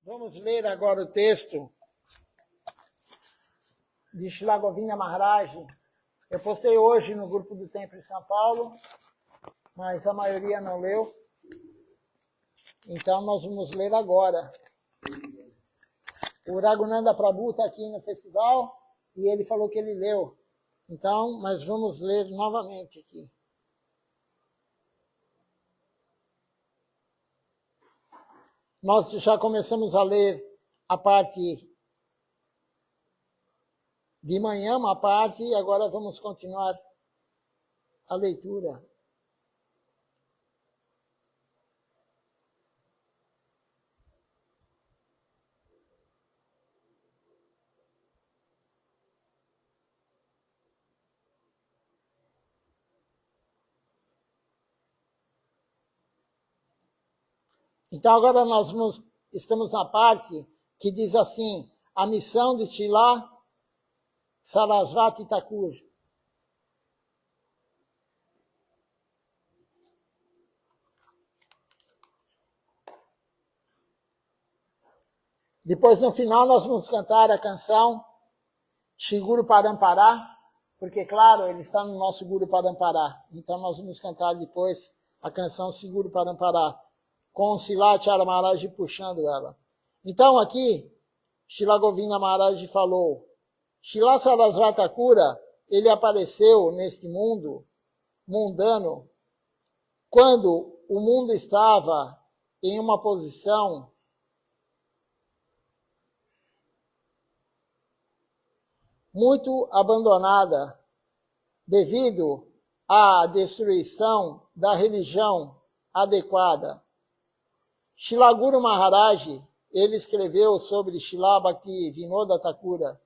Vamos ler agora o texto de Srila Govinda Maharaj. Eu postei hoje no grupo do Templo de São Paulo, mas a maioria não leu. Então nós vamos ler agora. O Raghunanda Prabhu está aqui no festival e ele falou que ele leu. Então, mas vamos ler novamente aqui. Nós já começamos a ler a parte de manhã, uma parte, e agora vamos continuar a leitura. Então agora nós estamos na parte que diz assim, a missão de Srila Sarasvati Thakur. Depois, no final, nós vamos cantar a canção Shri Guru Parampara, porque, claro, ele está no nosso Guru Parampara. Então, nós vamos cantar depois a canção Shri Guru Parampara, com Silachara Maharaj puxando ela. Então, aqui, Srila Govinda Maharaj falou, Srila Sarasvati Thakura, ele apareceu neste mundo mundano quando o mundo estava em uma posição muito abandonada devido à destruição da religião adequada. Srila Guru Maharaj, ele escreveu sobre Srila Bhakti Vinoda Thakura.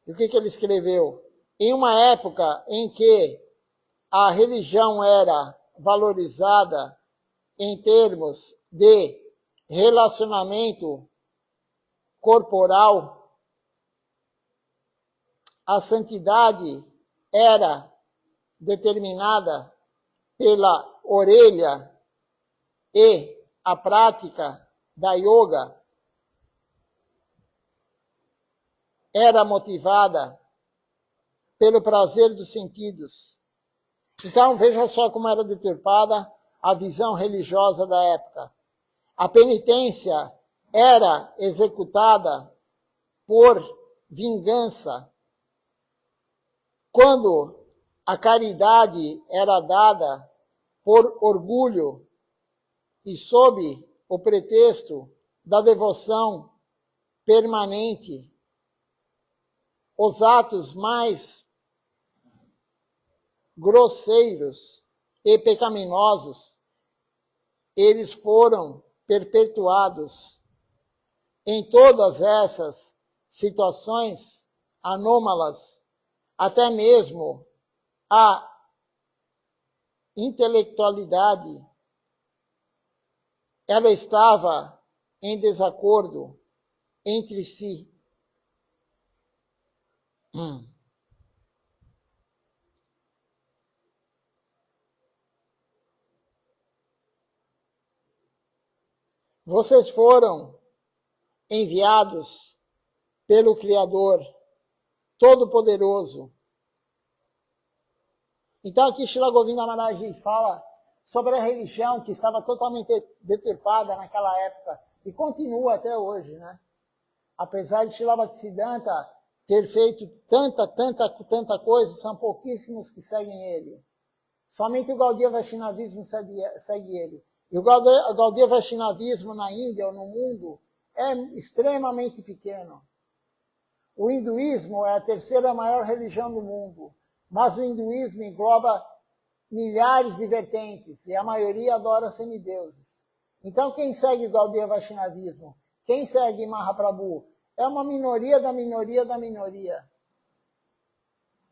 E o que ele escreveu? Em uma época em que a religião era valorizada em termos de relacionamento corporal, a santidade era determinada pela orelha e a prática da yoga era motivada pelo prazer dos sentidos. Então, veja só como era deturpada a visão religiosa da época. A penitência era executada por vingança, quando a caridade era dada por orgulho e sob o pretexto da devoção permanente, os atos mais grosseiros e pecaminosos, eles foram perpetuados. Em todas essas situações anômalas, até mesmo a intelectualidade, ela estava em desacordo entre si. Vocês foram enviados pelo Criador Todo-Poderoso. Então aqui Srila Govinda Maharaj fala sobre a religião que estava totalmente deturpada naquela época e continua até hoje, né? Apesar de Srila Bhaktisiddhanta ter feito tanta coisa, são pouquíssimos que seguem ele. Somente o Gaudiya Vaishnavismo segue ele. E o Gaudiya Vaishnavismo na Índia ou no mundo é extremamente pequeno. O hinduísmo é a terceira maior religião do mundo, mas o hinduísmo engloba milhares de vertentes e a maioria adora semideuses. Então quem segue o Gaudiya Vaishnavismo? Quem segue Mahaprabhu? É uma minoria da minoria da minoria.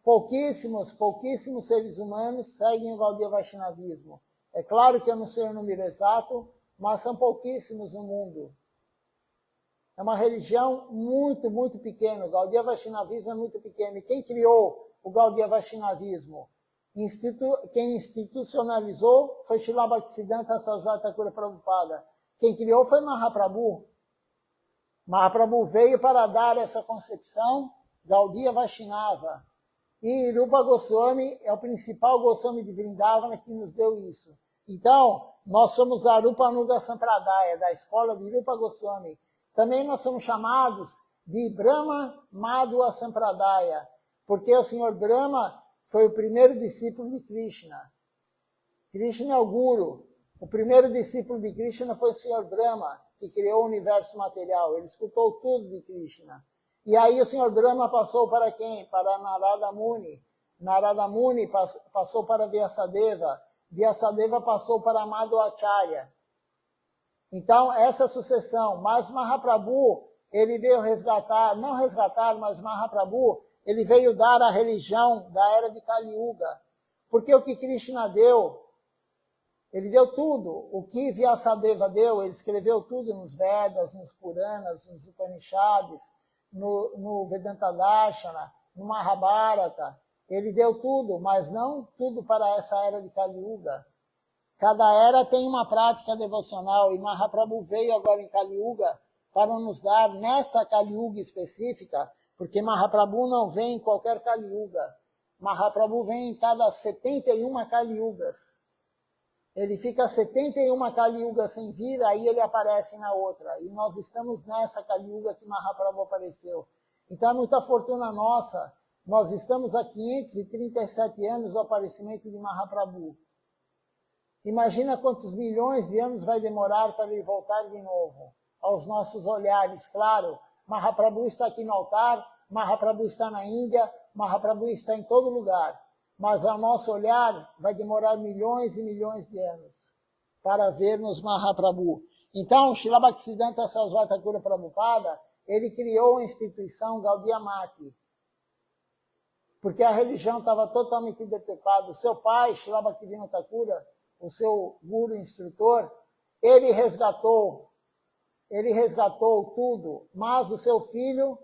Pouquíssimos seres humanos seguem o Gaudiya Vaishnavismo. É claro que eu não sei o número exato, mas são pouquíssimos no mundo. É uma religião muito pequena. O Gaudiya Vaishnavismo é muito pequeno. E quem criou o Gaudiya Vaishnavismo? Quem institucionalizou foi Srila Bhaktisiddhanta Sarasvati Thakura Prabhupada. Quem criou foi Mahaprabhu. Mahaprabhu veio para dar essa concepção Gaudiya Vaishnava. E Rupa Goswami é o principal Goswami de Vrindavana que nos deu isso. Então, nós somos a Rupa Nuga Sampradaya, da escola de Rupa Goswami. Também nós somos chamados de Brahma Madhva Sampradaya, porque o Senhor Brahma foi o primeiro discípulo de Krishna. Krishna é o Guru. O primeiro discípulo de Krishna foi o Senhor Brahma, que criou o universo material. Ele escutou tudo de Krishna. E aí o Senhor Brahma passou para quem? Para Narada Muni. Narada Muni passou para Vyasadeva. Vyasadeva passou para Madhvacharya. Então, essa sucessão. Mas Mahaprabhu, ele veio resgatar, não resgatar, mas Mahaprabhu, ele veio dar a religião da era de Kali Yuga. Porque o que Krishna deu, ele deu tudo. O que Vyasadeva deu, ele escreveu tudo nos Vedas, nos Puranas, nos Upanishads, no Vedanta Darshana, no Mahabharata. Ele deu tudo, mas não tudo para essa era de Kali Yuga. Cada era tem uma prática devocional e Mahaprabhu veio agora em Kali Yuga para nos dar nessa Kali Yuga específica, porque Mahaprabhu não vem em qualquer Kali Yuga. Mahaprabhu vem em cada 71 Kali Yugas. Ele fica 71 Kali Yugas sem vir, aí ele aparece na outra. E nós estamos nessa Kali Yuga que Mahaprabhu apareceu. Então é muita fortuna nossa. Nós estamos há 537 anos do aparecimento de Mahaprabhu. Imagina quantos milhões de anos vai demorar para ele voltar de novo aos nossos olhares. Claro, Mahaprabhu está aqui no altar, Mahaprabhu está na Índia, Mahaprabhu está em todo lugar. Mas ao nosso olhar vai demorar milhões e milhões de anos para vermos Mahaprabhu. Então, Srila Bhaktisiddhanta Sarasvati Thakura Prabhupada, ele criou a instituição Gaudiya Mati, porque a religião estava totalmente deturpada. O seu pai, Srila Bhaktivinoda Thakura, o seu guru instrutor, ele resgatou tudo, mas o seu filho,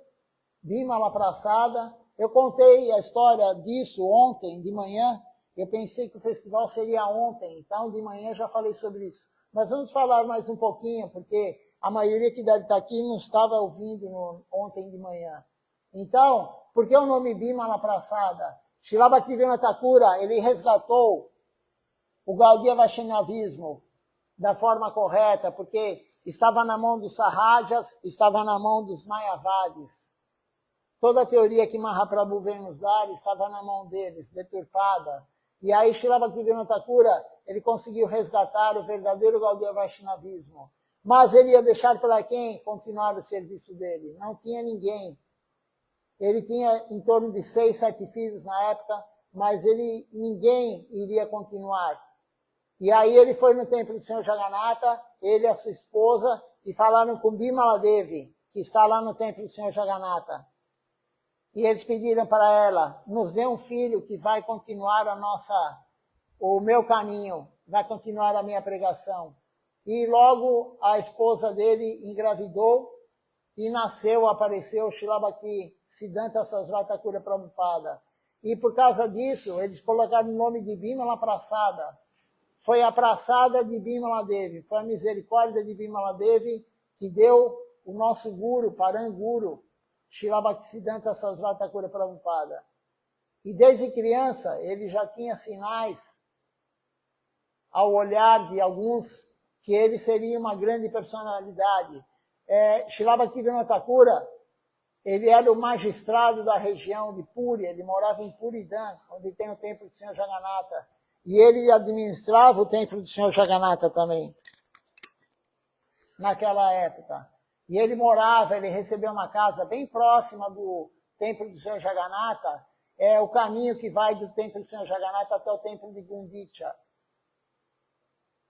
Bimala Prasada, eu contei a história disso ontem de manhã, eu pensei que o festival seria ontem, então de manhã eu já falei sobre isso. Mas vamos falar mais um pouquinho, porque a maioria que deve estar aqui não estava ouvindo ontem de manhã. Então, por que o nome Bimala Prasada? Srila Bhaktivinoda Thakura, ele resgatou o Gaudiya Vaishnavismo da forma correta, porque estava na mão dos Sahajas, estava na mão dos Mayavadis. Toda a teoria que Mahaprabhu vem nos dar estava na mão deles, deturpada. E aí Srila Bhaktivinoda Thakura, ele conseguiu resgatar o verdadeiro Gaudiya Vaishnavismo. Mas ele ia deixar para quem continuar o serviço dele? Não tinha ninguém. Ele tinha em torno de 6, 7 filhos na época, mas ninguém iria continuar. E aí ele foi no templo do Senhor Jagannatha, ele e a sua esposa, e falaram com Bimala Devi, que está lá no templo do Senhor Jagannatha. E eles pediram para ela, nos dê um filho que vai continuar o meu caminho, vai continuar a minha pregação. E logo a esposa dele engravidou e apareceu Srila Bhaktisiddhanta Sarasvati Thakura Prabhupada. E por causa disso, eles colocaram o nome de Bimala Prasada. Foi a Prasada de Bimala Devi, foi a misericórdia de Bimala Devi que deu o nosso guru, Paranguru, Srila Bhaktisiddhanta Sarasvati Thakura Prabhupada. E desde criança ele já tinha sinais ao olhar de alguns que ele seria uma grande personalidade. Srila Bhaktivinoda Thakura, ele era o magistrado da região de Puri, ele morava em Puridã, onde tem o templo do Senhor Jagannatha. E ele administrava o templo do Senhor Jagannatha também, naquela época. E ele recebeu uma casa bem próxima do templo do Senhor Jagannatha, é o caminho que vai do templo do Senhor Jagannatha até o templo de Gundicha.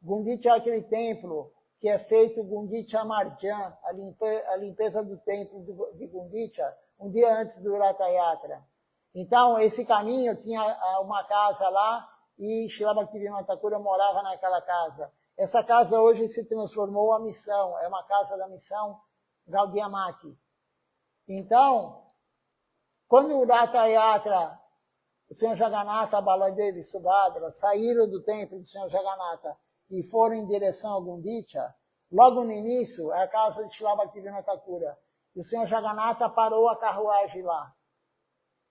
Gundicha é aquele templo que é feito Gundicha Marjan, a limpeza do templo de Gundicha, um dia antes do Ratha Yatra. Então, esse caminho tinha uma casa lá e Srila Bhaktivinoda Thakura morava naquela casa. Essa casa hoje se transformou em missão, é uma casa da missão Gaudiya Mati. Então, quando o Ratha Yatra, o Senhor Jagannatha, Baladevi e Subhadra saíram do templo do Senhor Jagannatha e foram em direção a Gundicha, Logo no início, é a casa de Srila Bhaktivinoda Thakura. E o Senhor Jagannatha parou a carruagem lá.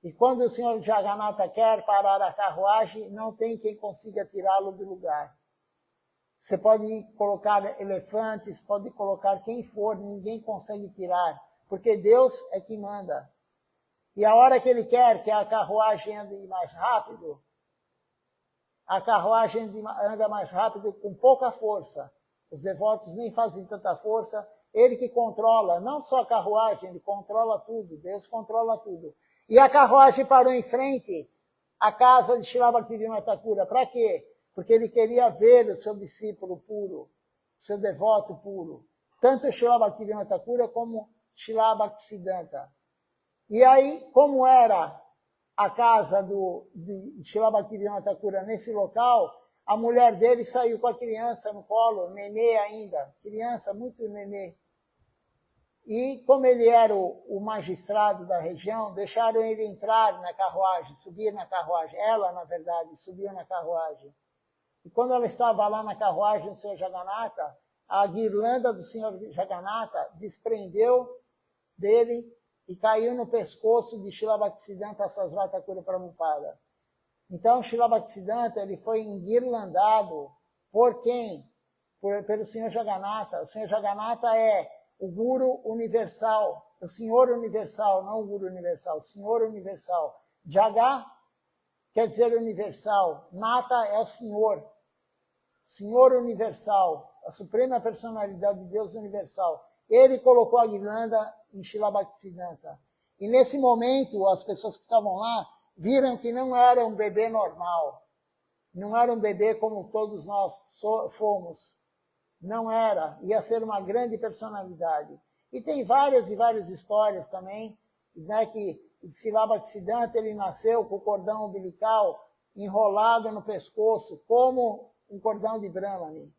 E quando o Senhor Jagannatha quer parar a carruagem, não tem quem consiga tirá-lo do lugar. Você pode colocar elefantes, pode colocar quem for, ninguém consegue tirar, porque Deus é quem manda. E a hora que Ele quer que a carruagem ande mais rápido, a carruagem anda mais rápido com pouca força. Os devotos nem fazem tanta força. Ele que controla, não só a carruagem, Ele controla tudo, Deus controla tudo. E a carruagem parou em frente à casa de Srila Bhaktivinoda Thakura. Para quê? Porque ele queria ver o seu discípulo puro, o seu devoto puro. Tanto Srila Bhaktivinoda Thakura como Srila Bhaktisiddhanta. E aí, como era a casa de Srila Bhaktivinoda Thakura nesse local, a mulher dele saiu com a criança no colo, nenê ainda, criança muito nenê. E como ele era o magistrado da região, deixaram ele entrar na carruagem, subir na carruagem. Ela, na verdade, subiu na carruagem. E quando ela estava lá na carruagem do Senhor Jagannatha, a guirlanda do Senhor Jagannatha desprendeu dele e caiu no pescoço de Srila Bhaktisiddhanta Sarasvati Thakura Prabhupada. Então, Srila Bhaktisiddhanta, ele foi enguirlandado por quem? Pelo Senhor Jagannatha. O Senhor Jagannatha é o Guru Universal, o Senhor Universal, não o Guru Universal, o Senhor Universal. Jaga quer dizer universal, Nata é o Senhor, Senhor Universal, a suprema personalidade de Deus universal. Ele colocou a guirlanda em Srila Bhaktisiddhanta. E nesse momento, as pessoas que estavam lá viram que não era um bebê normal, não era um bebê como todos nós fomos. Não era, ia ser uma grande personalidade. E tem várias e várias histórias também, né, que Srila Bhaktisiddhanta, ele nasceu com o cordão umbilical enrolado no pescoço, como um cordão de Brahmani.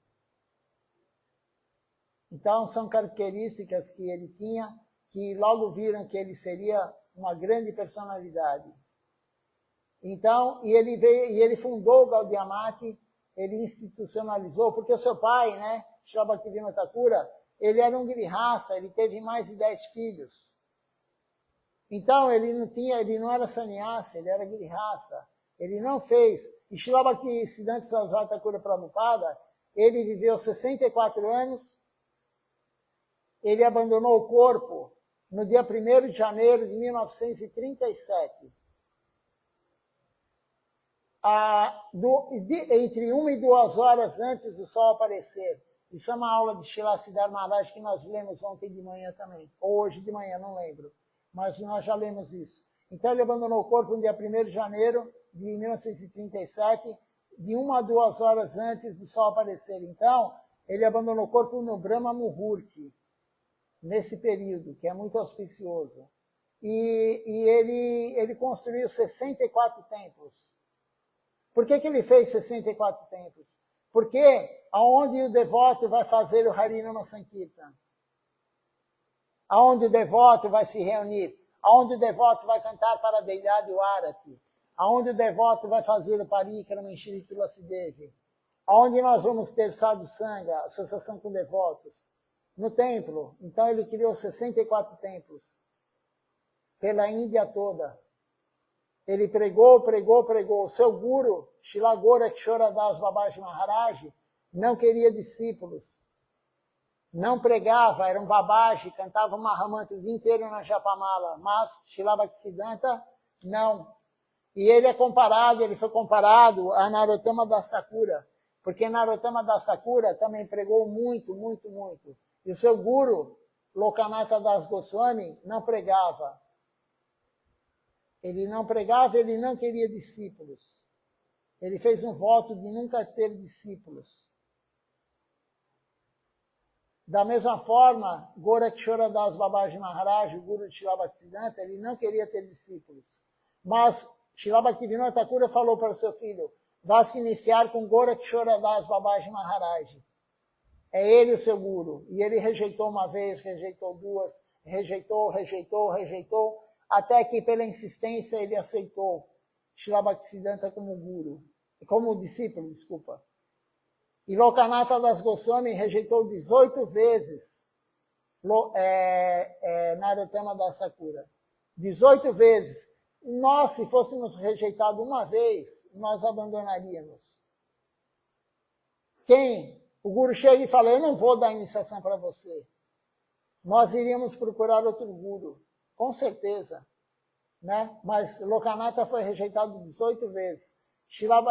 Então, são características que ele tinha, que logo viram que ele seria uma grande personalidade. Então, e ele fundou o Gaudiya Mata, ele institucionalizou, porque o seu pai, né, Srila Bhaktivinoda Thakura, ele era um grihasta, ele teve mais de 10 filhos. Então, ele não era sannyasa, ele era grihasta. Ele não fez. E Srila Bhaktisiddhanta Sarasvati Thakura Prabhupada, ele viveu 64 anos, ele abandonou o corpo no dia 1º de janeiro de 1937. Entre 1 e 2 horas antes do sol aparecer. Isso é uma aula de Srila Siddhar Maharaj que nós lemos ontem de manhã também, ou hoje de manhã, não lembro, mas nós já lemos isso. Então ele abandonou o corpo no dia 1º de janeiro de 1937, de 1 a 2 horas antes do sol aparecer. Então, ele abandonou o corpo no Brahma Muhurti, nesse período, que é muito auspicioso. E ele construiu 64 templos. Por que ele fez 64 templos? Porque aonde o devoto vai fazer o Harinama Sankirtan? Aonde o devoto vai se reunir? Aonde o devoto vai cantar para a deidade o Arati? Aonde o devoto vai fazer o Parikrama em Shri Tulasi Devi? Aonde nós vamos ter Sadhu Sangha, associação com devotos? No templo. Então ele criou 64 templos. Pela Índia toda. Ele pregou. O seu guru, Srila Gorakshora Das Babaji Maharaj, não queria discípulos. Não pregava, era um babaji, cantava uma Mahamantra o dia inteiro na Japamala. Mas Srila Bhaktisiddhanta, não. E ele foi comparado a Narottama Das Thakura. Porque Narottama Das Thakura também pregou muito. E o seu guru, Lokanatha Das Goswami, não pregava. Ele não pregava, ele não queria discípulos. Ele fez um voto de nunca ter discípulos. Da mesma forma, Gorakshora Das Babaji Maharaj, o guru de Srila Bhaktisiddhanta, ele não queria ter discípulos. Mas Srila Bhaktivinoda Thakura falou para o seu filho, vá se iniciar com Gorakshora Das Babaji Maharaj. É ele o seu guru. E ele rejeitou uma vez, rejeitou duas, rejeitou, até que pela insistência ele aceitou Srila Bhaktisiddhanta como guru, como discípulo, desculpa. E Lokanatha Das Goswami rejeitou 18 vezes Narottama Das Thakura. 18 vezes. Nós, se fôssemos rejeitados uma vez, nós abandonaríamos. Quem? O Guru chega e fala, eu não vou dar iniciação para você. Nós iríamos procurar outro Guru, com certeza. Né? Mas Lokanatha foi rejeitado 18 vezes. Srila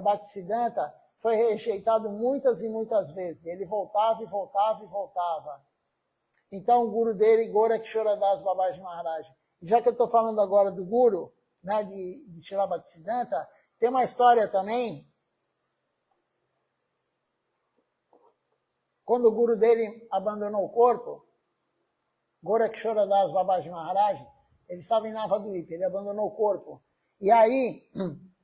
Bhaktisiddhanta foi rejeitado muitas e muitas vezes. Ele voltava e voltava e voltava. Então o Guru dele, Gorakshora Das Babaji Maharaj. Já que eu estou falando agora do Guru, né, de Srila Bhaktisiddhanta, tem uma história também. Quando o Guru dele abandonou o corpo, Gorakshora Das Babaji Maharaj, ele estava em Navadvipa, ele abandonou o corpo. E aí,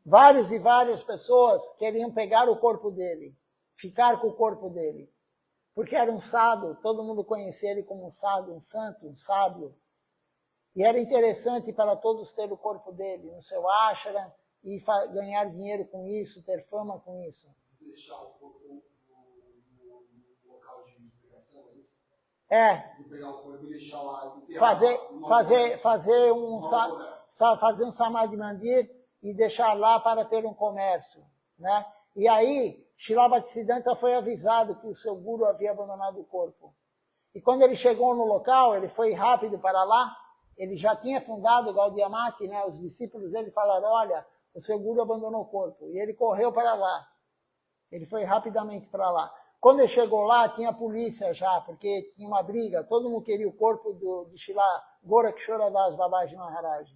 várias e várias pessoas queriam pegar o corpo dele, ficar com o corpo dele. Porque era um sadhu, todo mundo conhecia ele como um sadhu, um santo, um sábio. E era interessante para todos ter o corpo dele no seu ashram e ganhar dinheiro com isso, ter fama com isso. Deixar o corpo no local de pegação, é isso? É. Pegar o corpo e deixar lá. Fazer um samadhi mandir e deixar lá para ter um comércio. Né? E aí, Srila Bhaktisiddhanta foi avisado que o seu Guru havia abandonado o corpo. E quando ele chegou no local, ele foi rápido para lá. Ele já tinha fundado o Gaudiya Mata, né? Os discípulos dele falaram, olha, o seu Guru abandonou o corpo. E ele correu para lá. Ele foi rapidamente para lá. Quando ele chegou lá, tinha polícia já, porque tinha uma briga. Todo mundo queria o corpo de Srila Gorakshora Das Babaji Maharaj.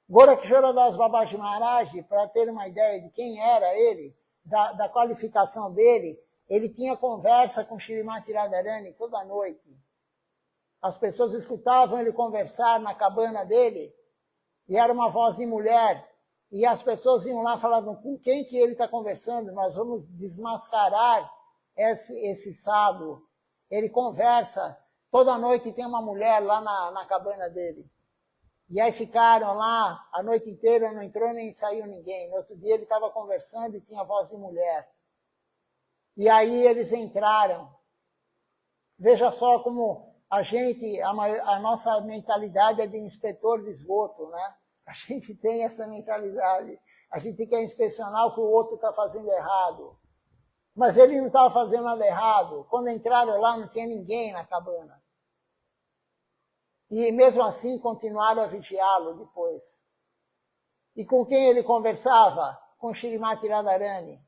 Gorakshora Das Babaji Maharaj, para ter uma ideia de quem era ele, da qualificação dele, ele tinha conversa com Shrimati Radharani toda noite. As pessoas escutavam ele conversar na cabana dele, e era uma voz de mulher. E as pessoas iam lá e falavam, com quem que ele está conversando? Nós vamos desmascarar esse sadhu. Ele conversa, toda noite tem uma mulher lá na cabana dele. E aí ficaram lá a noite inteira, não entrou nem saiu ninguém. No outro dia ele estava conversando e tinha voz de mulher. E aí eles entraram. Veja só como a nossa mentalidade é de inspetor de esgoto, né? A gente tem essa mentalidade. A gente quer inspecionar o que o outro está fazendo errado. Mas ele não estava fazendo nada errado. Quando entraram lá, não tinha ninguém na cabana. E mesmo assim, continuaram a vigiá-lo depois. E com quem ele conversava? Com Shrimati Radharani.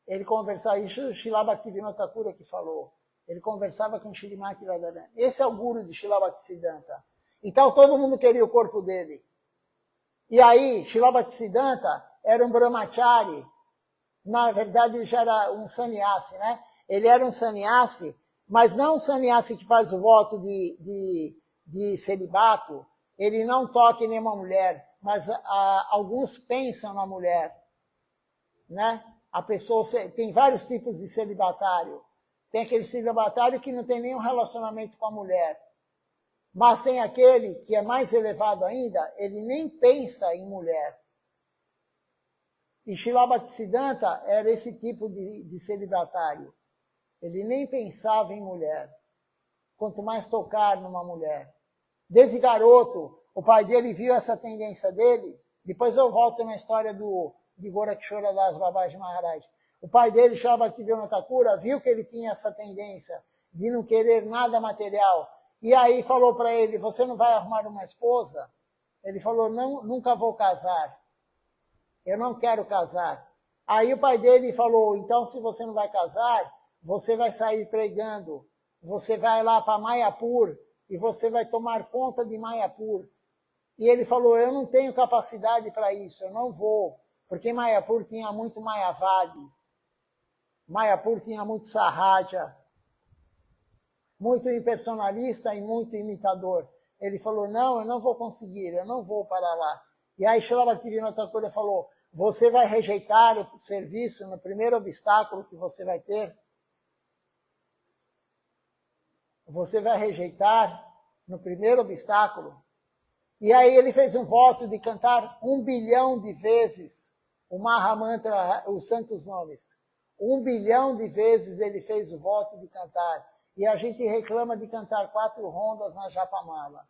Ele conversava, isso Srila Bhaktivinoda Thakura que falou. Ele conversava com Shrimati Radharani. Esse é o Guru de Srila Bhaktisiddhanta. Então todo mundo queria o corpo dele. E aí, Srila Bhaktisiddhanta era um brahmachari. Na verdade, ele já era um sannyasi, né? Ele era um sannyasi, mas não um sannyasi que faz o voto de celibato. Ele não toca em nenhuma mulher, mas alguns pensam na mulher, né? A pessoa tem vários tipos de celibatário. Tem aquele celibatário que não tem nenhum relacionamento com a mulher. Mas tem aquele que é mais elevado ainda, ele nem pensa em mulher. E Srila Bhaktisiddhanta era esse tipo de celibatário. Ele nem pensava em mulher. Quanto mais tocar numa mulher. Desde garoto, o pai dele viu essa tendência dele. Depois eu volto na história de Gorakshora Das Babaji Maharaj. O pai dele, Srila Bhaktivinoda Thakura, viu que ele tinha essa tendência de não querer nada material. E aí falou para ele, você não vai arrumar uma esposa? Ele falou, não, nunca vou casar. Eu não quero casar. Aí o pai dele falou, então se você não vai casar, você vai sair pregando. Você vai lá para Mayapur e você vai tomar conta de Mayapur. E ele falou, eu não tenho capacidade para isso, eu não vou. Porque Mayapur tinha muito Mayavadi. Mayapur tinha muito Sahaja. Muito impersonalista e muito imitador. Ele falou, não, eu não vou conseguir, eu não vou para lá. E aí Srila Bhaktivinoda Thakura falou, você vai rejeitar o serviço no primeiro obstáculo que você vai ter? Você vai rejeitar no primeiro obstáculo? E aí ele fez um voto de cantar 1 bilhão de vezes o Mahamantra, os santos nomes. 1 bilhão de vezes ele fez o voto de cantar. E a gente reclama de cantar 4 rondas na Japamala.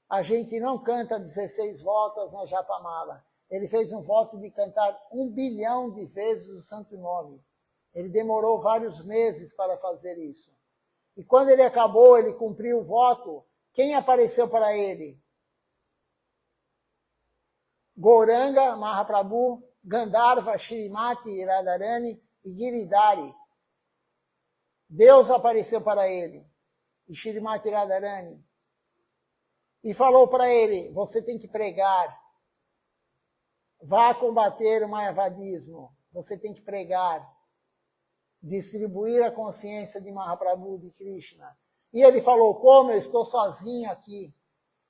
A gente não canta 16 voltas na Japamala. Ele fez um voto de cantar 1 bilhão de vezes o santo nome. Ele demorou vários meses para fazer isso. E quando ele acabou, ele cumpriu o voto, quem apareceu para ele? Gauranga Mahaprabhu, Gandharva, Shrimati Radharani e Giridhari. Deus apareceu para ele, e Shrimati Radharani, e falou para ele, você tem que pregar, vá combater o mayavadismo, você tem que pregar, distribuir a consciência de Mahaprabhu, de Krishna. E ele falou, como eu estou sozinho aqui?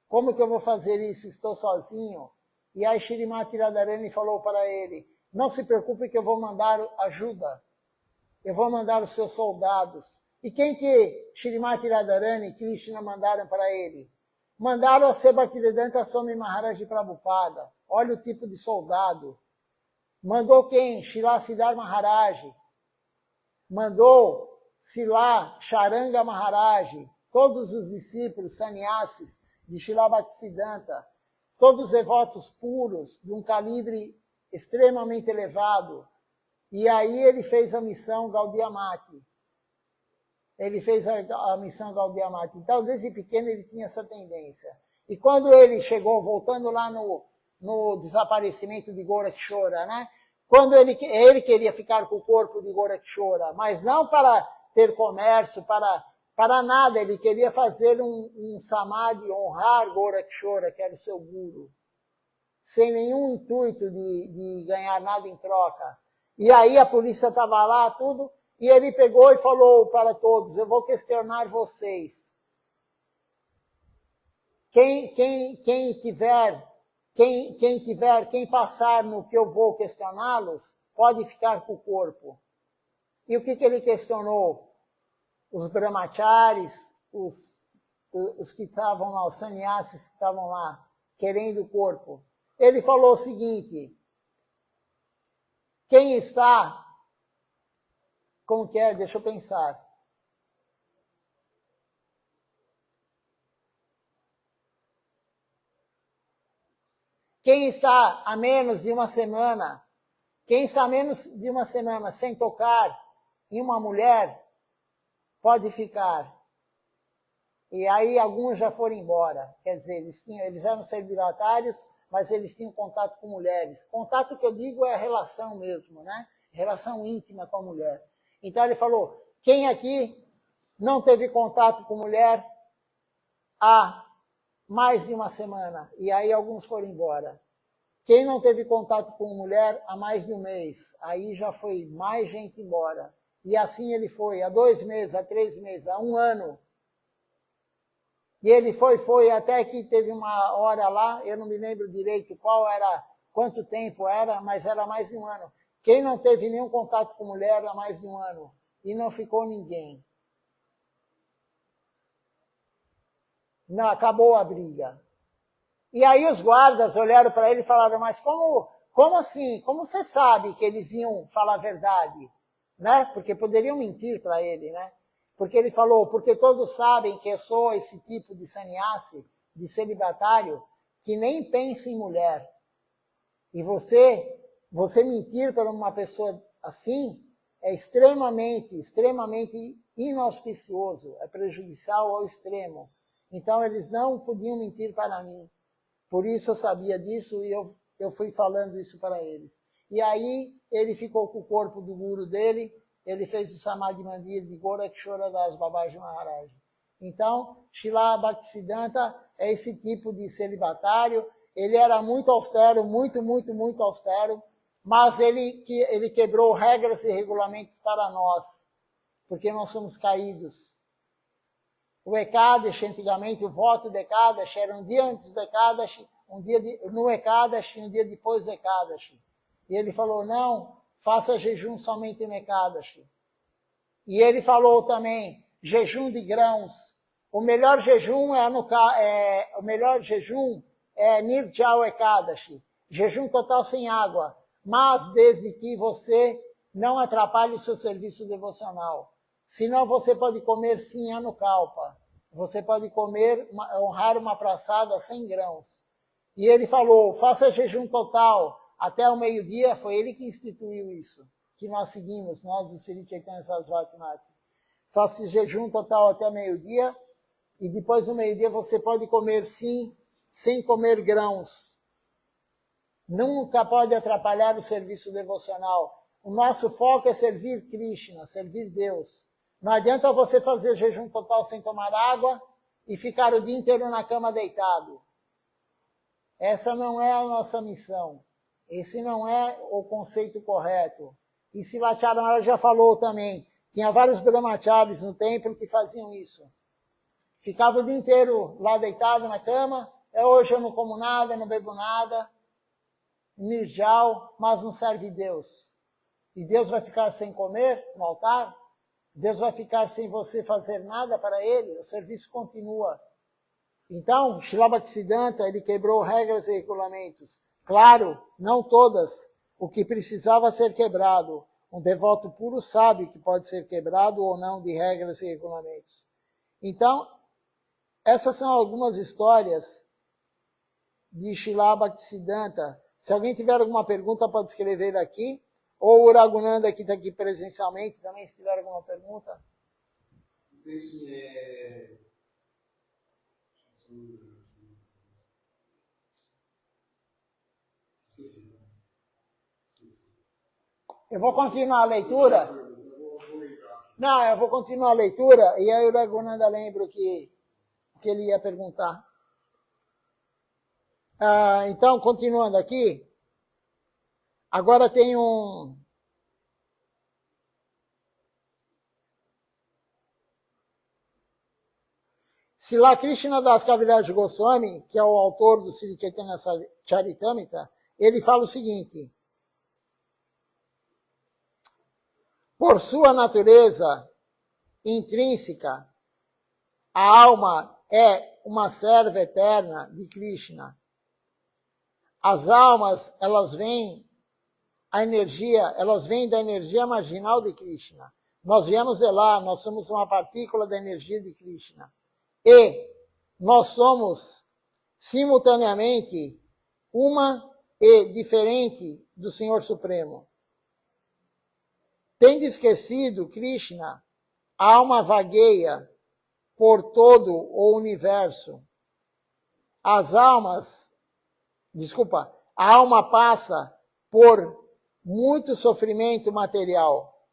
Como que eu vou fazer isso? Estou sozinho. E aí Shrimati Radharani falou para ele, não se preocupe que eu vou mandar ajuda. Eu vou mandar os seus soldados. E quem que Shrimati Radharani e Krishna mandaram para ele? Mandaram a Bhaktivedanta Swami Maharaj Prabhupada. Olha o tipo de soldado. Mandou quem? Srila Siddhar Maharaj. Mandou Srila Charanga Maharaj. Todos os discípulos sannyasis de Srila Bhaktisiddhanta. Todos devotos puros, de um calibre extremamente elevado. E aí ele fez a missão Gaudiya Mati. Ele fez a missão Gaudiya Mati. Então, desde pequeno, ele tinha essa tendência. E quando ele chegou, voltando lá no desaparecimento de Gorakshora, né? Quando ele queria ficar com o corpo de Gorakshora, mas não para ter comércio, para nada, ele queria fazer um samadhi, honrar Gorakshora, que era o seu guru, sem nenhum intuito de ganhar nada em troca. E aí a polícia estava lá, tudo, e ele pegou e falou para todos, eu vou questionar vocês. Quem passar no que eu vou questioná-los, pode ficar com o corpo. E o que ele questionou? Os brahmacharis, os que estavam lá, os sannyasis que estavam lá, querendo o corpo. Ele falou o seguinte, quem está, como que é? Deixa eu pensar. Quem está há menos de uma semana, quem está há menos de uma semana sem tocar em uma mulher, pode ficar. E aí alguns já foram embora. Quer dizer, eles eram celibatários, mas eles tinham contato com mulheres. Contato que eu digo é a relação mesmo, né? Relação íntima com a mulher. Então ele falou, quem aqui não teve contato com mulher há mais de uma semana? E aí alguns foram embora. Quem não teve contato com mulher há mais de um mês? Aí já foi mais gente embora. E assim ele foi, há 2 meses, há 3 meses, há 1 ano. E ele foi, até que teve uma hora lá, eu não me lembro direito quanto tempo era, mas era mais de 1 ano. Quem não teve nenhum contato com mulher há mais de 1 ano? E não ficou ninguém. Não, acabou a briga. E aí os guardas olharam para ele e falaram, mas como assim? Como você sabe que eles iam falar a verdade? Né? Porque poderiam mentir para ele, né? Porque ele falou, porque todos sabem que eu sou esse tipo de sannyasi, de celibatário, que nem pensa em mulher. E você mentir para uma pessoa assim é extremamente inauspicioso, é prejudicial ao extremo. Então eles não podiam mentir para mim. Por isso eu sabia disso e eu fui falando isso para eles. E aí ele ficou com o corpo do guru dele, ele fez o Samadhi Mandir de Gorakshora Das Babaji Maharaj. Então, Srila Bhaktisiddhanta é esse tipo de celibatário. Ele era muito austero, muito austero, mas ele quebrou regras e regulamentos para nós, porque nós somos caídos. O Ekadashi, antigamente, o voto de Ekadashi era um dia antes do Ekadashi, no Ekadashi, um dia depois do Ekadashi. E ele falou, não, faça jejum somente no Ekadashi. E ele falou também, jejum de grãos. O melhor jejum é Nirjal Ekadashi. jejum total sem água, mas desde que você não atrapalhe o seu serviço devocional. Senão você pode comer sim anukalpa. Você pode comer, honrar uma praçada sem grãos. E ele falou, faça jejum total até o meio-dia, foi ele que instituiu isso, que nós seguimos, nós do Sri Chaitanya Sarasvati Mati. Faça jejum total até meio-dia, e depois do meio-dia você pode comer sim, sem comer grãos. Nunca pode atrapalhar o serviço devocional. O nosso foco é servir Krishna, servir Deus. Não adianta você fazer jejum total sem tomar água e ficar o dia inteiro na cama deitado. Essa não é a nossa missão. Esse não é o conceito correto. E Sivacharya Maharaj já falou também. Tinha vários brahmacharis no templo que faziam isso. Ficava o dia inteiro lá deitado na cama. Hoje eu não como nada, não bebo nada. Nirjal, mas não serve Deus. E Deus vai ficar sem comer no altar? Deus vai ficar sem você fazer nada para ele? O serviço continua. Então, Srila Bhaktisiddhanta, ele quebrou regras e regulamentos. Claro, não todas. O que precisava ser quebrado. Um devoto puro sabe que pode ser quebrado ou não de regras e regulamentos. Então, essas são algumas histórias de Srila Bhaktisiddhanta. Se alguém tiver alguma pergunta, pode escrever aqui. Ou o Raghunanda, que está aqui presencialmente, também, se tiver alguma pergunta. Eu vou continuar a leitura. Não, eu vou continuar a leitura, e aí o Raghunanda lembra o que ele ia perguntar. Então, continuando aqui, agora tem um... Srila Krishnadas Kaviraj Goswami, que é o autor do Sri Chaitanya Charitamrita, ele fala o seguinte: por sua natureza intrínseca, a alma é uma serva eterna de Krishna. As almas, elas vêm da energia marginal de Krishna. Nós viemos de lá, nós somos uma partícula da energia de Krishna. E nós somos simultaneamente uma e diferente do Senhor Supremo. Tendo esquecido Krishna, a alma vagueia por todo o universo. A alma passa por muito sofrimento material.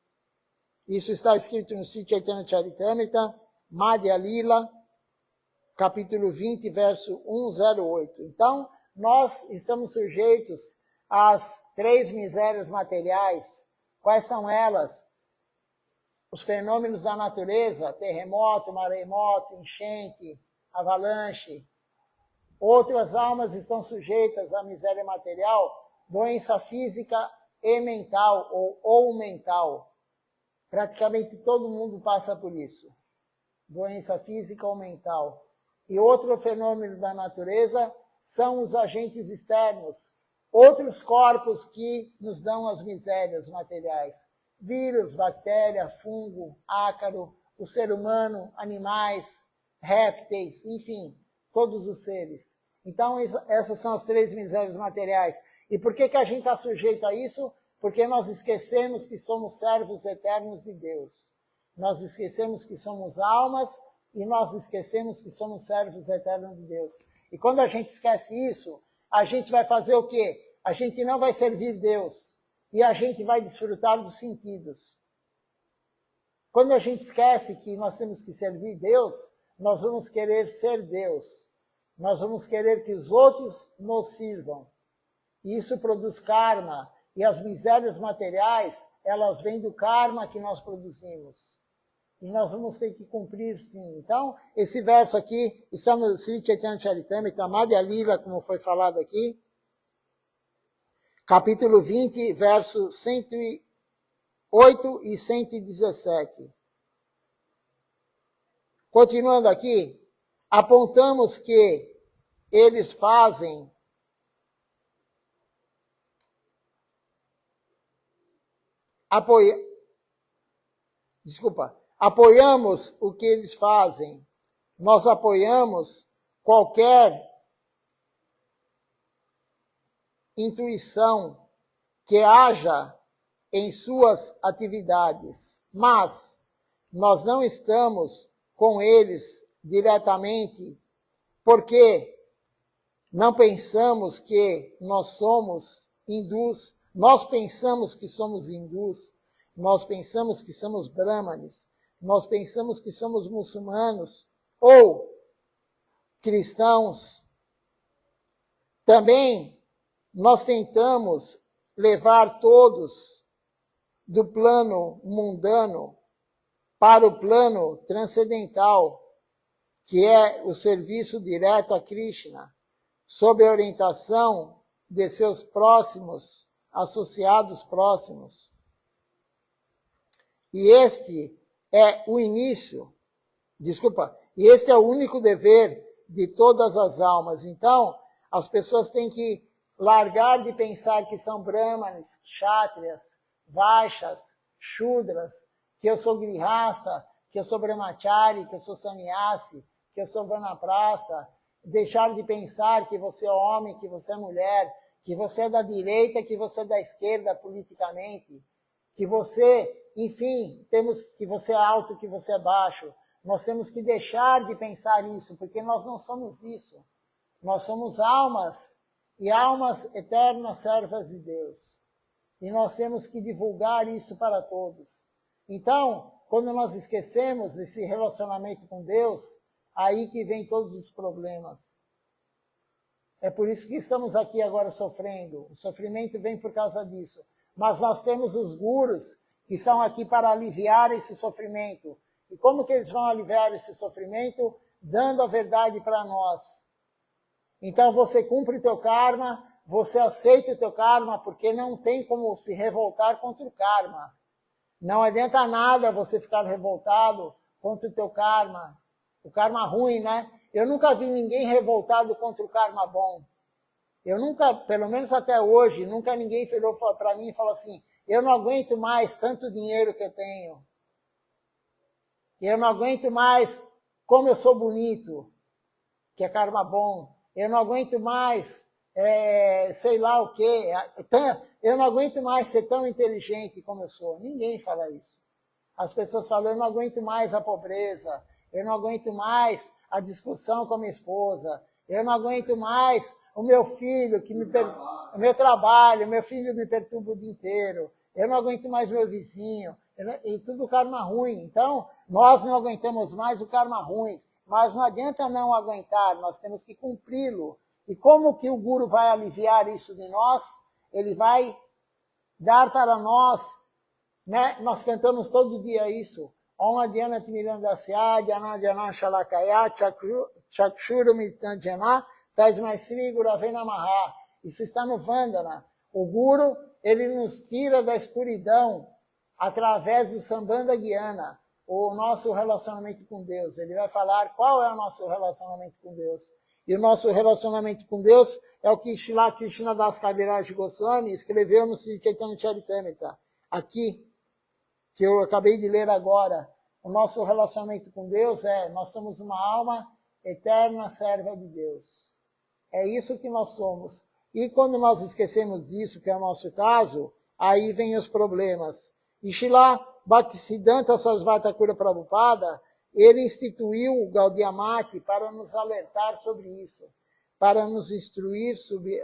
Isso está escrito no Sri Chaitanya Charitamrita, Madhya Lila, capítulo 20, verso 108. Então, nós estamos sujeitos às 3 misérias materiais. Quais são elas? Os fenômenos da natureza, terremoto, maremoto, enchente, avalanche. Outras almas estão sujeitas à miséria material, doença física e mental, ou mental. Praticamente todo mundo passa por isso. Doença física ou mental. E outro fenômeno da natureza são os agentes externos, outros corpos que nos dão as misérias materiais. Vírus, bactéria, fungo, ácaro, o ser humano, animais, répteis, enfim, todos os seres. Então, essas são as 3 misérias materiais. E por que a gente está sujeito a isso? Porque nós esquecemos que somos servos eternos de Deus. Nós esquecemos que somos almas e nós esquecemos que somos servos eternos de Deus. E quando a gente esquece isso, a gente vai fazer o quê? A gente não vai servir Deus. E a gente vai desfrutar dos sentidos. Quando a gente esquece que nós temos que servir Deus, nós vamos querer ser Deus. Nós vamos querer que os outros nos sirvam. E isso produz karma. E as misérias materiais, elas vêm do karma que nós produzimos. E nós vamos ter que cumprir, sim. Então, esse verso aqui está no Sri Chaitanya Charitamrita, Madhya Lila, como foi falado aqui. Capítulo 20, verso 108 e 117. Continuando aqui, apontamos que eles fazem apoiamos o que eles fazem. Nós apoiamos qualquer intuição que haja em suas atividades, mas nós não estamos com eles diretamente, porque não pensamos que nós somos hindus, nós pensamos que somos hindus, nós pensamos que somos brahmanes, nós pensamos que somos muçulmanos ou cristãos. Também nós tentamos levar todos do plano mundano para o plano transcendental, que é o serviço direto a Krishna, sob a orientação de seus próximos, associados próximos. E este é o início, e este é o único dever de todas as almas. Então, as pessoas têm que largar de pensar que são brahmanes, kshatriyas, vaixas, shudras, que eu sou grihasta, que eu sou brahmachari, que eu sou sannyasi, que eu sou vanaprastha, deixar de pensar que você é homem, que você é mulher, que você é da direita, que você é da esquerda politicamente, que você, enfim, que você é alto, que você é baixo. Nós temos que deixar de pensar isso, porque nós não somos isso. Nós somos almas, e almas eternas servas de Deus. E nós temos que divulgar isso para todos. Então, quando nós esquecemos esse relacionamento com Deus, aí que vem todos os problemas. É por isso que estamos aqui agora sofrendo. O sofrimento vem por causa disso. Mas nós temos os gurus que estão aqui para aliviar esse sofrimento. E como que eles vão aliviar esse sofrimento? Dando a verdade para nós. Então você cumpre o teu karma, você aceita o teu karma, porque não tem como se revoltar contra o karma. Não adianta nada você ficar revoltado contra o teu karma. O karma ruim, né? Eu nunca vi ninguém revoltado contra o karma bom. Eu nunca, pelo menos até hoje, nunca ninguém falou para mim e falou assim, eu não aguento mais tanto dinheiro que eu tenho. Eu não aguento mais como eu sou bonito, que é karma bom. Eu não aguento mais, sei lá o quê. Eu não aguento mais ser tão inteligente como eu sou. Ninguém fala isso. As pessoas falam, eu não aguento mais a pobreza. Eu não aguento mais a discussão com a minha esposa. Eu não aguento mais o meu filho, o meu trabalho, meu filho me perturba o dia inteiro. Eu não aguento mais meu vizinho. E tudo karma ruim. Então, nós não aguentamos mais o karma ruim. Mas não adianta não aguentar, nós temos que cumpri-lo. E como que o Guru vai aliviar isso de nós? Ele vai dar para nós, né? Nós cantamos todo dia isso. Om Adhyana Timirandasya, Dhyana Dhyana Shalakaya, Chakshuru Mitandjana, Tasmai Sri Gurave Namaha. Isso está no Vandana. O Guru, ele nos tira da escuridão através do Sambandha Gyana, o nosso relacionamento com Deus. Ele vai falar qual é o nosso relacionamento com Deus. E o nosso relacionamento com Deus é o que Srila Krishnadas Kaviraj Goswami escreveu no Sri Chaitanya Charitamrita. Aqui, que eu acabei de ler agora. O nosso relacionamento com Deus nós somos uma alma eterna serva de Deus. É isso que nós somos. E quando nós esquecemos disso, que é o nosso caso, aí vem os problemas. E Srila Bhaktisiddhanta Sarasvati Thakur Prabhupada, ele instituiu o Gaudiya Mata para nos alertar sobre isso, para nos instruir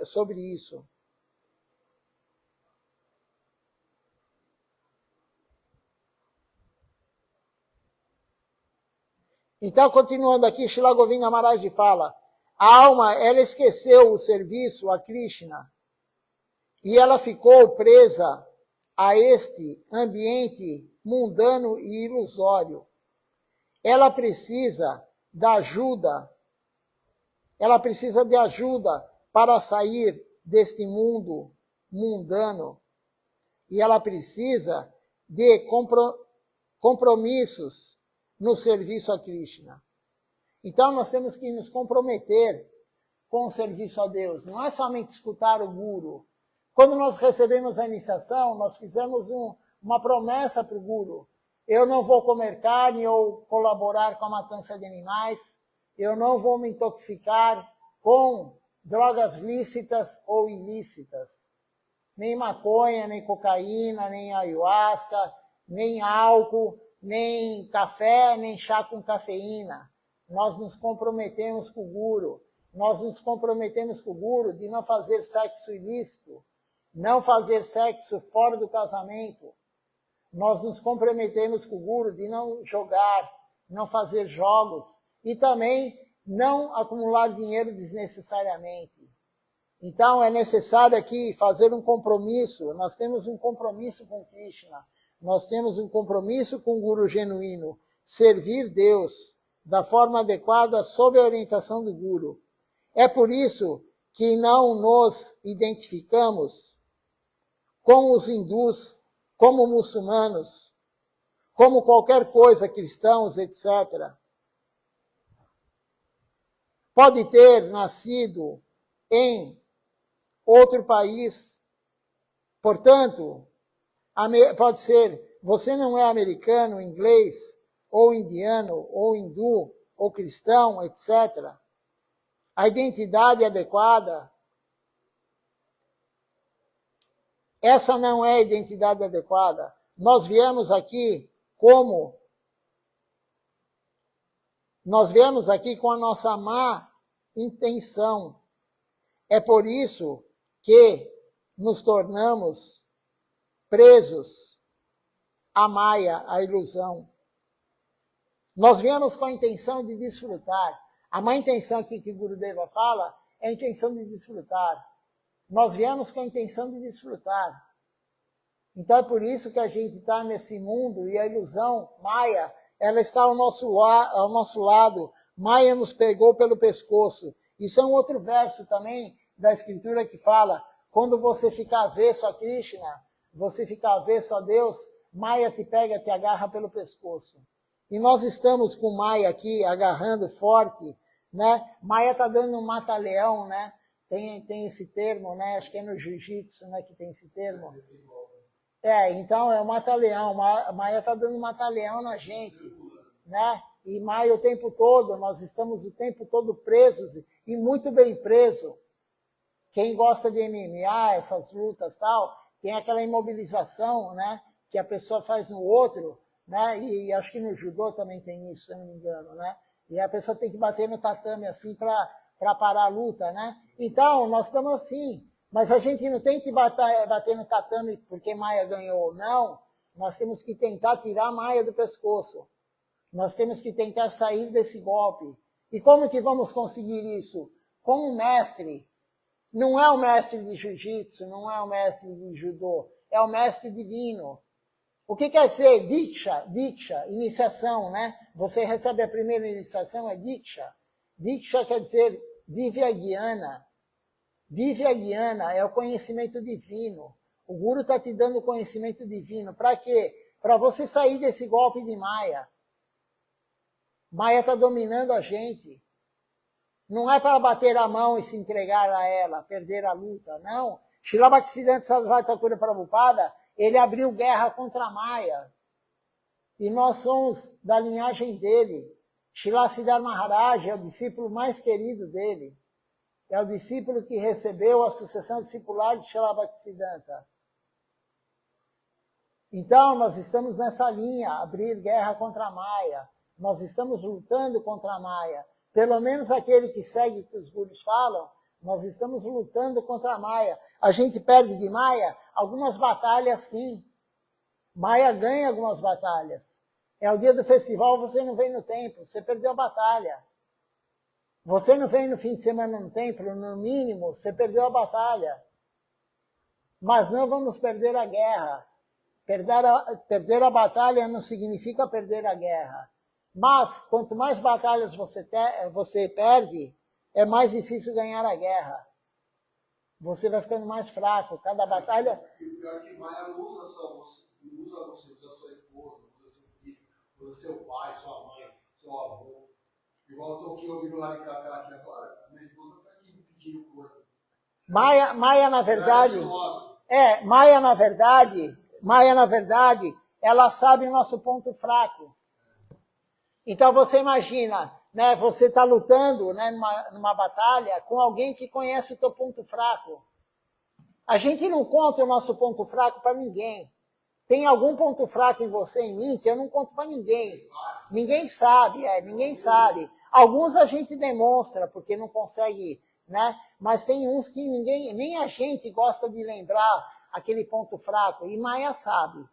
sobre isso. Então, continuando aqui, Srila Govinda Maharaj fala, a alma, ela esqueceu o serviço a Krishna e ela ficou presa a este ambiente mundano e ilusório. Ela precisa da ajuda, ela precisa de ajuda para sair deste mundo mundano. E ela precisa de compromissos no serviço a Krishna. Então nós temos que nos comprometer com o serviço a Deus. Não é somente escutar o Guru. Quando nós recebemos a iniciação, nós fizemos uma promessa para o Guru. Eu não vou comer carne ou colaborar com a matança de animais, eu não vou me intoxicar com drogas lícitas ou ilícitas. Nem maconha, nem cocaína, nem ayahuasca, nem álcool, nem café, nem chá com cafeína. Nós nos comprometemos com o Guru. Nós nos comprometemos com o Guru de não fazer sexo ilícito, não fazer sexo fora do casamento. Nós nos comprometemos com o Guru de não jogar, não fazer jogos e também não acumular dinheiro desnecessariamente. Então é necessário aqui fazer um compromisso. Nós temos um compromisso com Krishna. Nós temos um compromisso com o Guru genuíno. Servir Deus da forma adequada sob a orientação do Guru. É por isso que não nos identificamos com os hindus, como muçulmanos, como qualquer coisa, cristãos, etc. Pode ter nascido em outro país, portanto, pode ser, você não é americano, inglês, ou indiano, ou hindu, ou cristão, etc. A identidade adequada, essa não é a identidade adequada. Nós viemos aqui com a nossa má intenção. É por isso que nos tornamos presos à maia, à ilusão. Nós viemos com a intenção de desfrutar. A má intenção aqui que Gurudeva fala é a intenção de desfrutar. Nós viemos com a intenção de desfrutar. Então é por isso que a gente está nesse mundo e a ilusão maia, ela está ao nosso lado. Maia nos pegou pelo pescoço. Isso é um outro verso também da Escritura que fala, quando você ficar avesso a Krishna, você ficar avesso a Deus, Maia te pega, te agarra pelo pescoço. E nós estamos com Maia aqui agarrando forte, né? Maia está dando um mata-leão, né? Tem esse termo, né? Acho que é no jiu-jitsu, né, que tem esse termo. Então é o mata-leão. Maia está dando mata-leão na gente, né? E Maia o tempo todo, nós estamos o tempo todo presos e muito bem preso. Quem gosta de MMA, essas lutas tal, tem aquela imobilização, né? Que a pessoa faz no outro, né? E acho que no judô também tem isso, se eu não me engano, né? E a pessoa tem que bater no tatame assim para parar a luta, né? Então, nós estamos assim. Mas a gente não tem que bater no tatame porque Maia ganhou, não. Nós temos que tentar tirar a Maia do pescoço. Nós temos que tentar sair desse golpe. E como que vamos conseguir isso? Com um mestre. Não é o mestre de jiu-jitsu, não é o mestre de judô, é o mestre divino. O que quer dizer Diksha? Diksha, iniciação, né? Você recebe a primeira iniciação, é Diksha. Diksha quer dizer Divya Gyana. Divya Gyana é o conhecimento divino. O Guru está te dando o conhecimento divino. Para quê? Para você sair desse golpe de Maya. Maya está dominando a gente. Não é para bater a mão e se entregar a ela, perder a luta, não. Srila Bhaktisiddhanta Sarasvati Thakura Prabhupada, ele abriu guerra contra a Maya. E nós somos da linhagem dele. Srila Siddhar Maharaj é o discípulo mais querido dele. É o discípulo que recebeu a sucessão discipular de Srila Bhaktisiddhanta. Então, nós estamos nessa linha, abrir guerra contra a Maya. Nós estamos lutando contra a Maya. Pelo menos aquele que segue o que os gurus falam, nós estamos lutando contra a Maya. A gente perde de Maya algumas batalhas, sim. Maya ganha algumas batalhas. É o dia do festival, você não vem no templo, você perdeu a batalha. Você não vem no fim de semana no templo, no mínimo, você perdeu a batalha. Mas não vamos perder a guerra. Perder a batalha não significa perder a guerra. Mas, quanto mais batalhas você perde, é mais difícil ganhar a guerra. Você vai ficando mais fraco. Cada batalha... E o pior é que Maia não usa só você, não usa você, usa sua esposa, usa seu filho, usa seu pai, sua mãe, seu avô. Igual eu estou aqui ouvindo lá de Cacá aqui agora, a minha esposa está aqui me pedindo coisa. Maia, na verdade... Maia, na verdade, Maia, na verdade, ela sabe o nosso ponto fraco. Então você imagina, né, você está lutando, né, numa batalha com alguém que conhece o teu ponto fraco. A gente não conta o nosso ponto fraco para ninguém. Tem algum ponto fraco em você, em mim, que eu não conto para ninguém. Ninguém sabe, ninguém sabe. Alguns a gente demonstra, porque não consegue, né? Mas tem uns que ninguém, nem a gente gosta de lembrar aquele ponto fraco. E Maia sabe.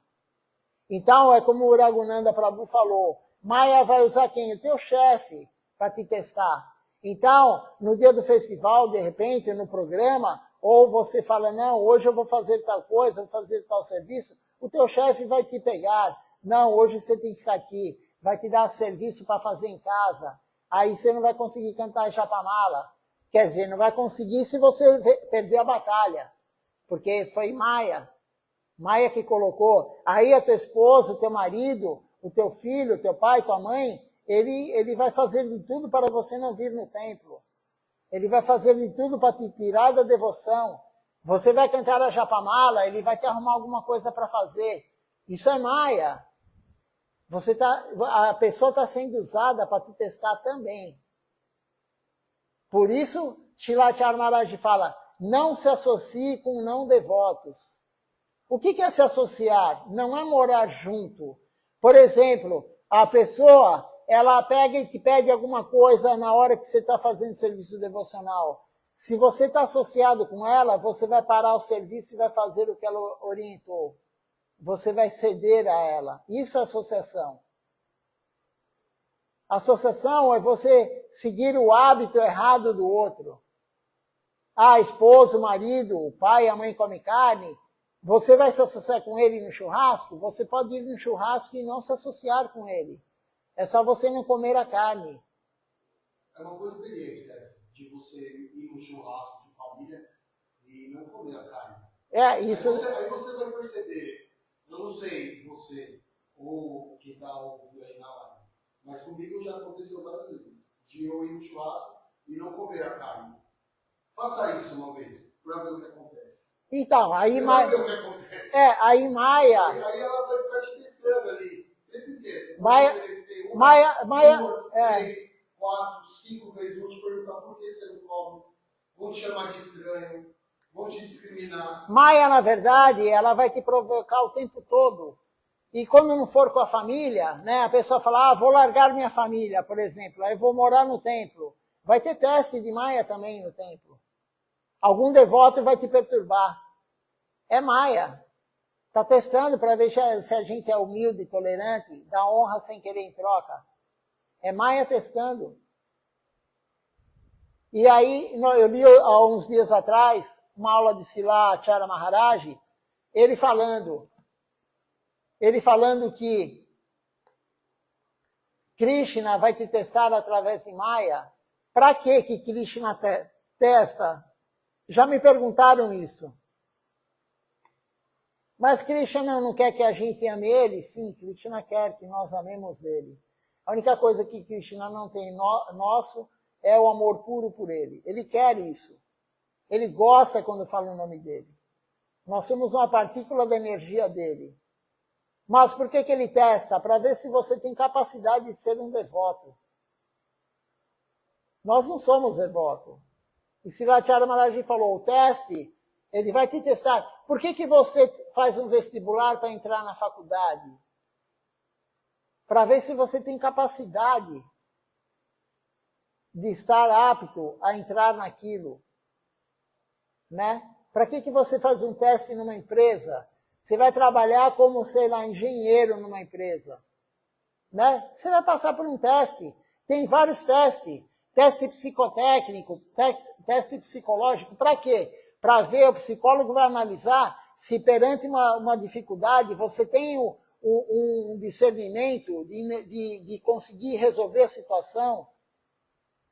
Então, é como o Raghunanda Prabhu falou, Maia vai usar quem? O teu chefe para te testar. Então, no dia do festival, de repente, no programa, ou você fala, não, hoje eu vou fazer tal coisa, vou fazer tal serviço, o teu chefe vai te pegar. Não, hoje você tem que ficar aqui. Vai te dar serviço para fazer em casa. Aí você não vai conseguir cantar em Japamala. Quer dizer, não vai conseguir se você perder a batalha. Porque foi Maia. Maia que colocou. Aí a tua esposa, o teu marido, o teu filho, o teu pai, tua mãe, ele vai fazer de tudo para você não vir no templo. Ele vai fazer de tudo para te tirar da devoção. Você vai cantar a Japamala, ele vai te arrumar alguma coisa para fazer. Isso é Maia. A pessoa está sendo usada para te testar também. Por isso, Shilachar Maharaj fala, não se associe com não devotos. O que é se associar? Não é morar junto. Por exemplo, a pessoa, ela pega e te pede alguma coisa na hora que você está fazendo serviço devocional. Se você está associado com ela, você vai parar o serviço e vai fazer o que ela orientou. Você vai ceder a ela. Isso é associação. Associação é você seguir o hábito errado do outro. Ah, esposo, marido, o pai e a mãe comem carne. Você vai se associar com ele no churrasco? Você pode ir no churrasco e não se associar com ele. É só você não comer a carne. É uma boa experiência essa, de você ir no churrasco de família e não comer a carne. Isso. Aí você vai perceber, eu não sei você, ou quem está ouvindo aí na live, mas comigo já aconteceu várias vezes, de eu ir no churrasco e não comer a carne. Faça isso uma vez, para ver o que acontece. Então, aí Maia. Ver o que acontece. Aí Maia. Aí ela vai ficar te testando ali, o tempo inteiro. Maia. Duas, 3, 4, 5 vezes, vão te perguntar por que você não come, vão te chamar de estranho, vão te discriminar. Maia, na verdade, ela vai te provocar o tempo todo. E quando não for com a família, né, a pessoa fala, vou largar minha família, por exemplo, aí vou morar no templo. Vai ter teste de Maia também no templo. Algum devoto vai te perturbar. É Maia. Está testando para ver se a gente é humilde, tolerante, dá honra sem querer em troca. É Maia testando. E aí, eu li há uns dias atrás, uma aula de Shilachar Maharaj, ele falando que Krishna vai te testar através de Maia. Para que Krishna testa? Já me perguntaram isso. Mas Krishna não quer que a gente ame ele? Sim, Krishna quer que nós amemos ele. A única coisa que Krishna não tem nosso é o amor puro por ele. Ele quer isso. Ele gosta quando fala o nome dele. Nós somos uma partícula da energia dele. Mas por que ele testa? Para ver se você tem capacidade de ser um devoto. Nós não somos devotos. E Shilachar Maharaj falou, o teste, ele vai te testar. Por que você faz um vestibular para entrar na faculdade? Para ver se você tem capacidade de estar apto a entrar naquilo. Né? Para que você faz um teste numa empresa? Você vai trabalhar como, sei lá, engenheiro numa empresa. Né? Você vai passar por um teste. Tem vários testes. Teste psicotécnico, teste psicológico. Para quê? Para ver, o psicólogo vai analisar se perante uma dificuldade você tem um discernimento de conseguir resolver a situação.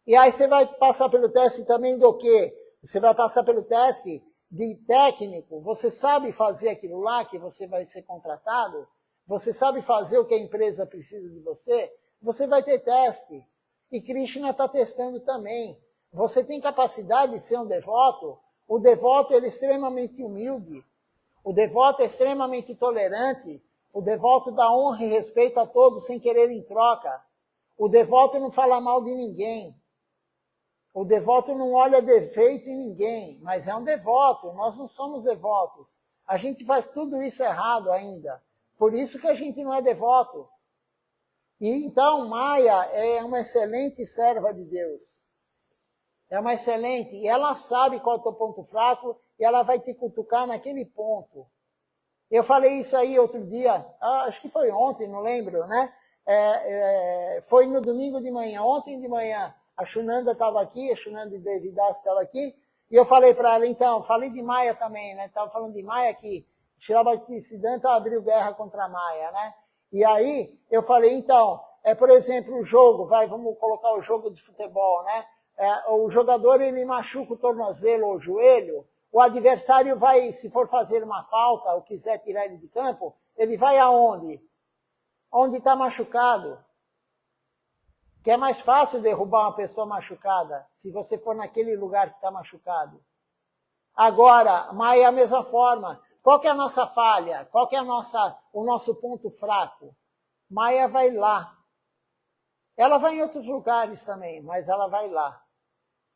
E aí você vai passar pelo teste também do quê? Você vai passar pelo teste de técnico. Você sabe fazer aquilo lá que você vai ser contratado? Você sabe fazer o que a empresa precisa de você? Você vai ter teste. E Krishna está testando também. Você tem capacidade de ser um devoto? O devoto ele é extremamente humilde. O devoto é extremamente tolerante, o devoto dá honra e respeito a todos sem querer em troca. O devoto não fala mal de ninguém. O devoto não olha defeito em ninguém, mas é um devoto, nós não somos devotos. A gente faz tudo isso errado ainda. Por isso que a gente não é devoto. E então, Maia é uma excelente serva de Deus. É uma excelente. E ela sabe qual é o teu ponto fraco e ela vai te cutucar naquele ponto. Eu falei isso aí outro dia, acho que foi ontem, não lembro, né? Foi no domingo de manhã, ontem de manhã. A Shunanda estava aqui, a Shunanda de Devidas estava aqui. E eu falei para ela, então, falei de Maia também, né? Estava falando de Maia que Srila Bhaktisiddhanta abriu guerra contra Maia, né? E aí eu falei, então, por exemplo, o jogo, vamos colocar o jogo de futebol, né? O jogador ele machuca o tornozelo ou o joelho, o adversário vai, se for fazer uma falta ou quiser tirar ele de campo, ele vai aonde? Onde está machucado. Que é mais fácil derrubar uma pessoa machucada, se você for naquele lugar que está machucado. Agora, Maia é a mesma forma. Qual que é a nossa falha? Qual que é o nosso ponto fraco? Maia vai lá. Ela vai em outros lugares também, mas ela vai lá.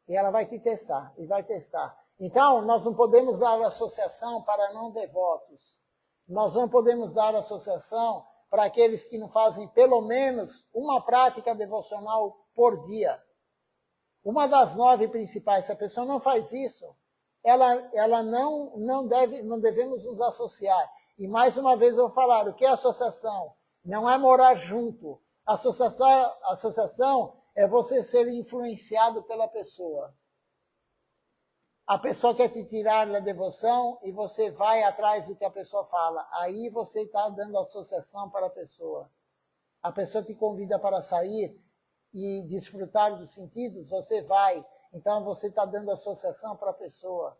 E ela vai te testar, e vai testar. Então, nós não podemos dar associação para não devotos. Nós não podemos dar associação para aqueles que não fazem pelo menos uma prática devocional por dia. Uma das 9 principais, se a pessoa não faz isso, ela não devemos nos associar. E mais uma vez eu vou falar, o que é associação? Não é morar junto. Associação é você ser influenciado pela pessoa. A pessoa quer te tirar da devoção e você vai atrás do que a pessoa fala. Aí você está dando associação para a pessoa. A pessoa te convida para sair e desfrutar dos sentidos, você vai. Então você está dando associação para a pessoa.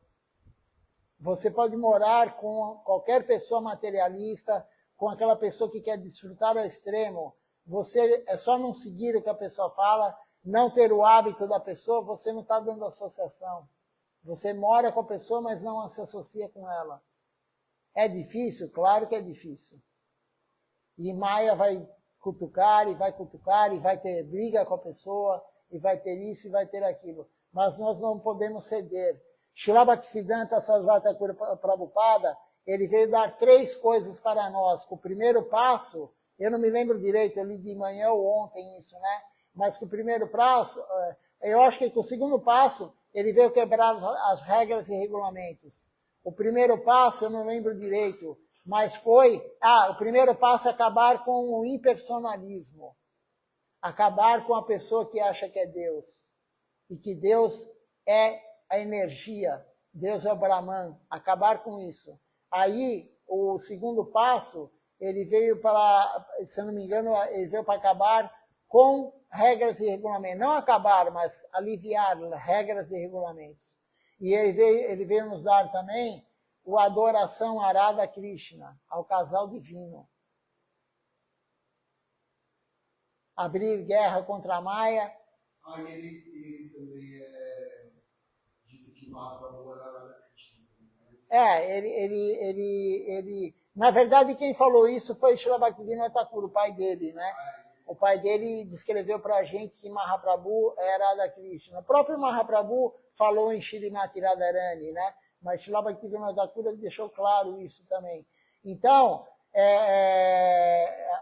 Você pode morar com qualquer pessoa materialista, com aquela pessoa que quer desfrutar ao extremo. Você é só não seguir o que a pessoa fala, não ter o hábito da pessoa, você não está dando associação. Você mora com a pessoa, mas não se associa com ela. É difícil? Claro que é difícil. E Maia vai cutucar, e vai ter briga com a pessoa, e vai ter isso, e vai ter aquilo. Mas nós não podemos ceder. Srila Bhaktisiddhanta Sarasvati Thakur Prabhupada, ele veio dar 3 coisas para nós. O primeiro passo, eu não me lembro direito, eu li de manhã ou ontem isso, né? Mas que o primeiro passo, eu acho que o segundo passo, ele veio quebrar as regras e regulamentos. O primeiro passo, eu não lembro direito, mas foi... o primeiro passo é acabar com o impersonalismo. Acabar com a pessoa que acha que é Deus. E que Deus é a energia. Deus é o Brahman. Acabar com isso. Aí, o segundo passo, ele veio para, se eu não me engano, ele veio para acabar com regras e regulamentos. Não acabar, mas aliviar regras e regulamentos. E ele veio nos dar também a adoração a Radha Krishna, ao casal divino. Abrir guerra contra a Maia. Ele também disse que Mahaprabhu era Radha Krishna. Na verdade, quem falou isso foi Srila Bhaktivinoda Thakur, o pai dele, né? O pai dele descreveu para a gente que Mahaprabhu era Radha Krishna. O próprio Mahaprabhu falou em Shrimati Radharani, né? Mas Srila Bhaktivinoda Thakur deixou claro isso também. Então,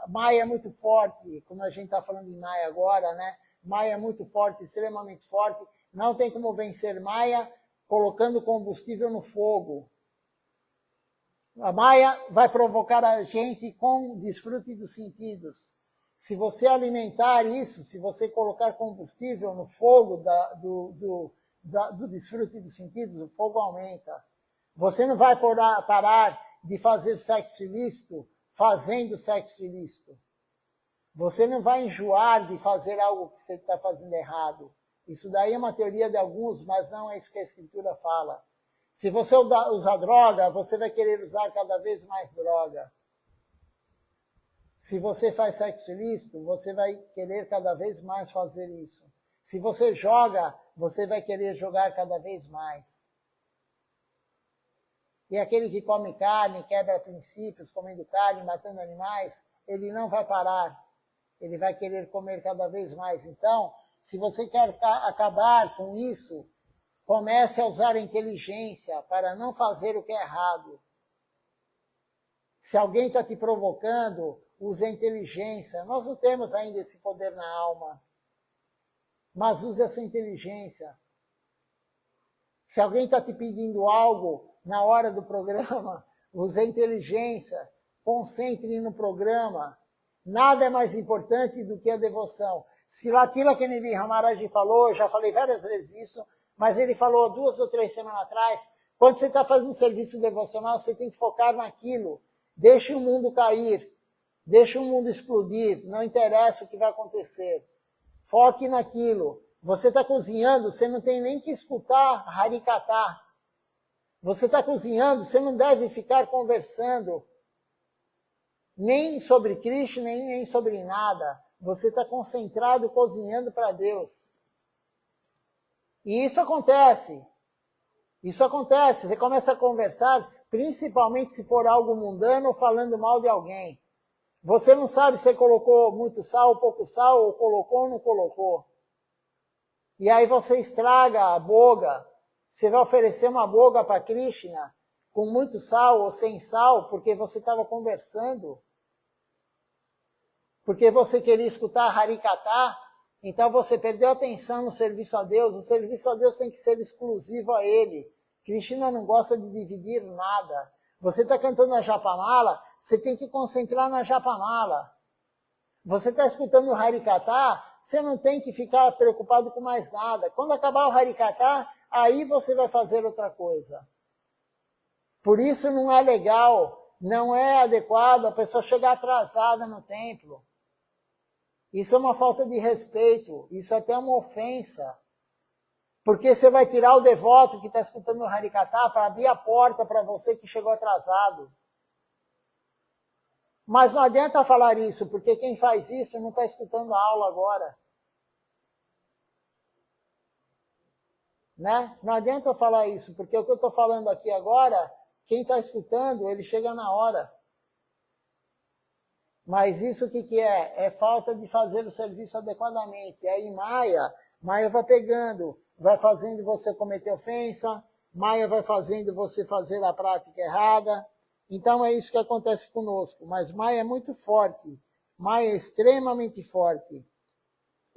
Maia é muito forte, como a gente está falando em Maia agora, né? Maia é muito forte, extremamente forte. Não tem como vencer Maia colocando combustível no fogo. A Maia vai provocar a gente com desfrute dos sentidos. Se você alimentar isso, se você colocar combustível no fogo do desfrute dos sentidos, o fogo aumenta. Você não vai parar de fazer sexo ilícito fazendo sexo ilícito. Você não vai enjoar de fazer algo que você está fazendo errado. Isso daí é uma teoria de alguns, mas não é isso que a Escritura fala. Se você usar droga, você vai querer usar cada vez mais droga. Se você faz sexo ilícito, você vai querer cada vez mais fazer isso. Se você joga, você vai querer jogar cada vez mais. E aquele que come carne, quebra princípios, comendo carne, matando animais, ele não vai parar. Ele vai querer comer cada vez mais. Então, se você quer acabar com isso, comece a usar a inteligência para não fazer o que é errado. Se alguém está te provocando, use a inteligência. Nós não temos ainda esse poder na alma. Mas use essa inteligência. Se alguém está te pedindo algo na hora do programa, use a inteligência. Concentre no programa. Nada é mais importante do que a devoção. Silatila Kennedy Ramaraji falou, eu já falei várias vezes isso, mas ele falou 2 ou 3 semanas atrás, quando você está fazendo serviço devocional, você tem que focar naquilo. Deixe o mundo cair, deixe o mundo explodir, não interessa o que vai acontecer. Foque naquilo. Você está cozinhando, você não tem nem que escutar Harikata. Você está cozinhando, você não deve ficar conversando nem sobre Krishna, nem sobre nada. Você está concentrado cozinhando para Deus. E isso acontece. Isso acontece. Você começa a conversar, principalmente se for algo mundano ou falando mal de alguém. Você não sabe se colocou muito sal ou pouco sal, ou colocou ou não colocou. E aí você estraga a boga. Você vai oferecer uma boga para Krishna com muito sal ou sem sal, porque você estava conversando. Porque você queria escutar Harikata, então você perdeu atenção no serviço a Deus. O serviço a Deus tem que ser exclusivo a Ele. Krishna não gosta de dividir nada. Você está cantando a Japamala, você tem que concentrar na Japamala. Você está escutando o Harikata, você não tem que ficar preocupado com mais nada. Quando acabar o Harikata, aí você vai fazer outra coisa. Por isso não é legal, não é adequado a pessoa chegar atrasada no templo. Isso é uma falta de respeito, isso é até uma ofensa. Porque você vai tirar o devoto que está escutando o Harikata para abrir a porta para você que chegou atrasado. Mas não adianta falar isso, porque quem faz isso não está escutando a aula agora. Né? Não adianta eu falar isso, porque o que eu estou falando aqui agora, quem está escutando, ele chega na hora. Mas isso o que é? É falta de fazer o serviço adequadamente. E aí Maia vai pegando, vai fazendo você cometer ofensa, Maia vai fazendo você fazer a prática errada. Então é isso que acontece conosco. Mas Maia é muito forte. Maia é extremamente forte.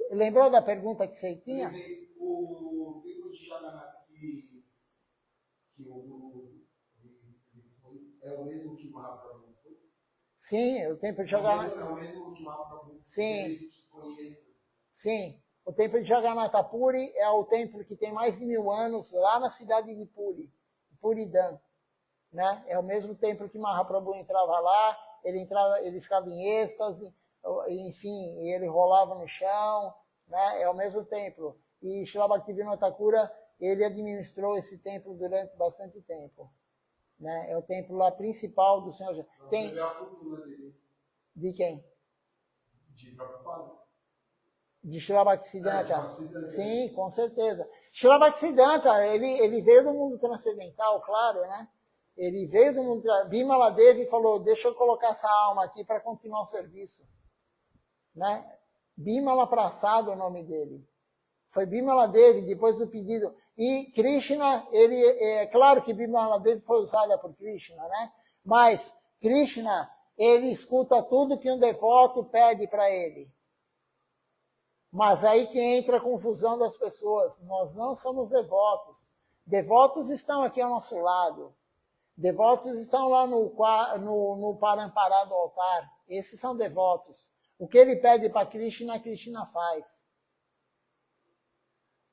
Lembrou da pergunta que você tinha? O templo de Jagannath que é o mesmo que Mahaprabhu. Sim, o templo de Jagannath. É o mesmo que Mahaprabhu. Sim. Sim. O templo de Jagannath Puri é o templo que tem mais de 1000 anos lá na cidade de Puri, Puridam. Né? É o mesmo templo que Mahaprabhu entrava lá, ele ficava em êxtase, enfim, ele rolava no chão, né? É o mesmo templo. E Srila Bhaktivinoda Thakura, ele administrou esse templo durante bastante tempo. Né? É o templo lá principal do Senhor Jesus. Tem... Você vê a fortuna dele. De quem? De Prabhupada. De Srila Bhaktisiddhanta. Bhaktisiddhanta. Sim, com certeza. Srila Bhaktisiddhanta, ele veio do mundo transcendental, claro, né? Ele veio do mundo... Bimala Devi falou, deixa eu colocar essa alma aqui para continuar o serviço. Né? Bimala Prasad é o nome dele. Foi Bimala Devi, depois do pedido. E Krishna, é claro que Bimala Devi foi usada por Krishna, né? Mas Krishna, ele escuta tudo que um devoto pede para ele. Mas aí que entra a confusão das pessoas. Nós não somos devotos. Devotos estão aqui ao nosso lado. Devotos estão lá no parampará do altar. Esses são devotos. O que ele pede para Krishna, Krishna faz.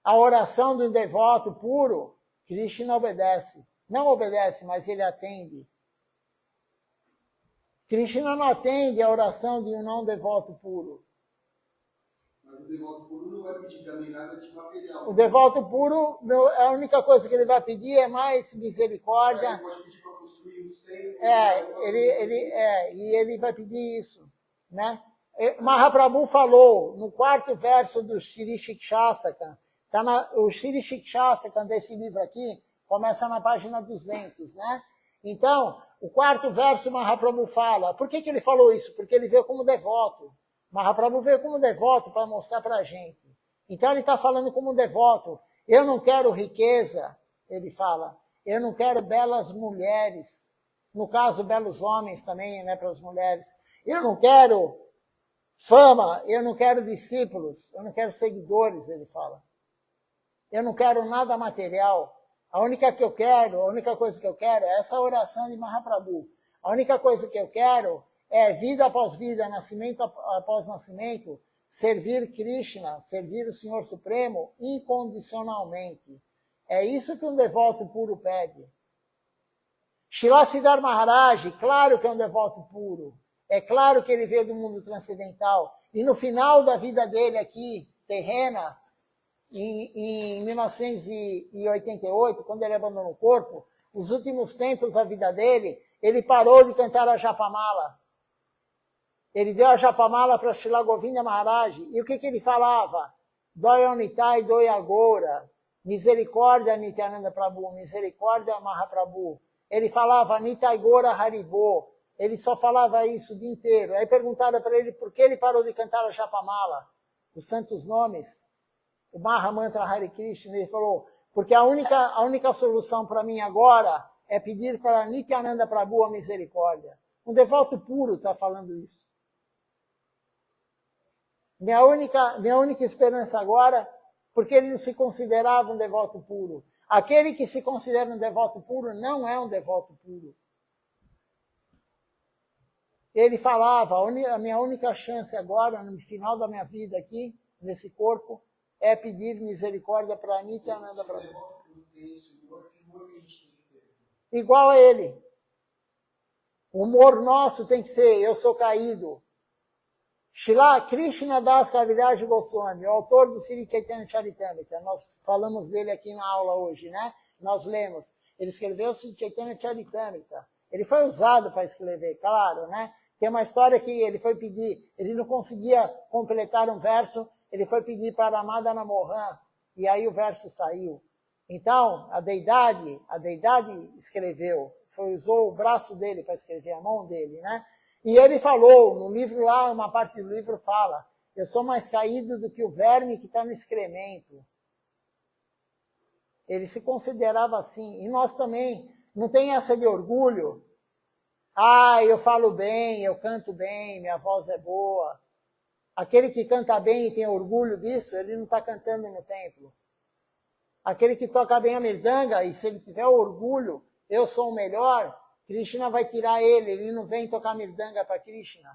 A oração do devoto puro, Krishna obedece. Não obedece, mas ele atende. Krishna não atende a oração de um não devoto puro. Mas o devoto puro não vai pedir também nada de material. O devoto puro, a única coisa que ele vai pedir é mais misericórdia. Ele pode pedir para construir um templos. E ele vai pedir isso. Né? Mahaprabhu falou, no 4º verso do Shri Shikshastakam, o Shri Shikshastakam desse livro aqui, começa na página 200, né? Então, o quarto verso Mahaprabhu fala. Por que ele falou isso? Porque ele veio como devoto. Mahaprabhu veio como devoto para mostrar para a gente. Então ele está falando como devoto. Eu não quero riqueza, ele fala. Eu não quero belas mulheres. No caso, belos homens também, né, para as mulheres. Eu não quero fama, eu não quero discípulos, eu não quero seguidores, ele fala. Eu não quero nada material. A única coisa que eu quero é essa oração de Mahaprabhu. A única coisa que eu quero é vida após vida, nascimento após nascimento, servir Krishna, servir o Senhor Supremo incondicionalmente. É isso que um devoto puro pede. Srila Siddhar Maharaj, claro que é um devoto puro. É claro que ele veio do mundo transcendental. E no final da vida dele aqui, terrena, em 1988, quando ele abandonou o corpo, os últimos tempos da vida dele, ele parou de cantar a Japamala. Ele deu a Japamala para Srila Govinda Maharaj. E o que ele falava? Doyonitai Doyagora, misericórdia Nityananda Prabhu, misericórdia Mahaprabhu. Ele falava Nitai Gora Haribo. Ele só falava isso o dia inteiro. Aí perguntaram para ele por que ele parou de cantar a Japamala, os santos nomes, o Mahamantra Hare Krishna. Ele falou, porque a única solução para mim agora é pedir para Nityananda Prabhu a misericórdia. Um devoto puro está falando isso. Minha única esperança agora, porque ele não se considerava um devoto puro. Aquele que se considera um devoto puro não é um devoto puro. Ele falava, a minha única chance agora, no final da minha vida aqui, nesse corpo, é pedir misericórdia para Nityananda Prabhu. Igual a ele. O humor nosso tem que ser, eu sou caído. Srila Krishna Das Kaviraj Goswami, o autor do Sri Chaitanya Charitamrita, nós falamos dele aqui na aula hoje, né? Nós lemos. Ele escreveu o Sri Chaitanya Charitamrita. Ele foi usado para escrever, claro, né? Tem uma história que ele foi pedir, ele não conseguia completar um verso, ele foi pedir para Madana Mohan, e aí o verso saiu. Então, a deidade escreveu, usou o braço dele para escrever, a mão dele, né? E ele falou, no livro lá, uma parte do livro fala, eu sou mais caído do que o verme que está no excremento. Ele se considerava assim, e nós também, não tem essa de orgulho. Ah, eu falo bem, eu canto bem, minha voz é boa. Aquele que canta bem e tem orgulho disso, ele não está cantando no templo. Aquele que toca bem a mirdanga, e se ele tiver orgulho, eu sou o melhor, Krishna vai tirar ele não vem tocar mirdanga para Krishna.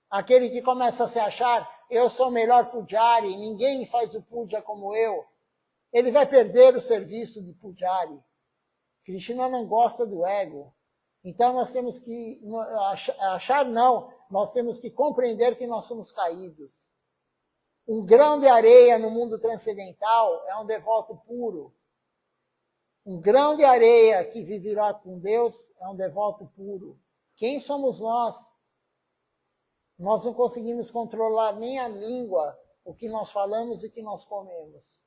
Aquele que começa a se achar, eu sou o melhor pujari, ninguém faz o puja como eu, ele vai perder o serviço de pujari. Krishna não gosta do ego. Então nós temos que nós temos que compreender que nós somos caídos. Um grão de areia no mundo transcendental é um devoto puro. Um grão de areia que viverá com Deus é um devoto puro. Quem somos nós? Nós não conseguimos controlar nem a língua, o que nós falamos e o que nós comemos.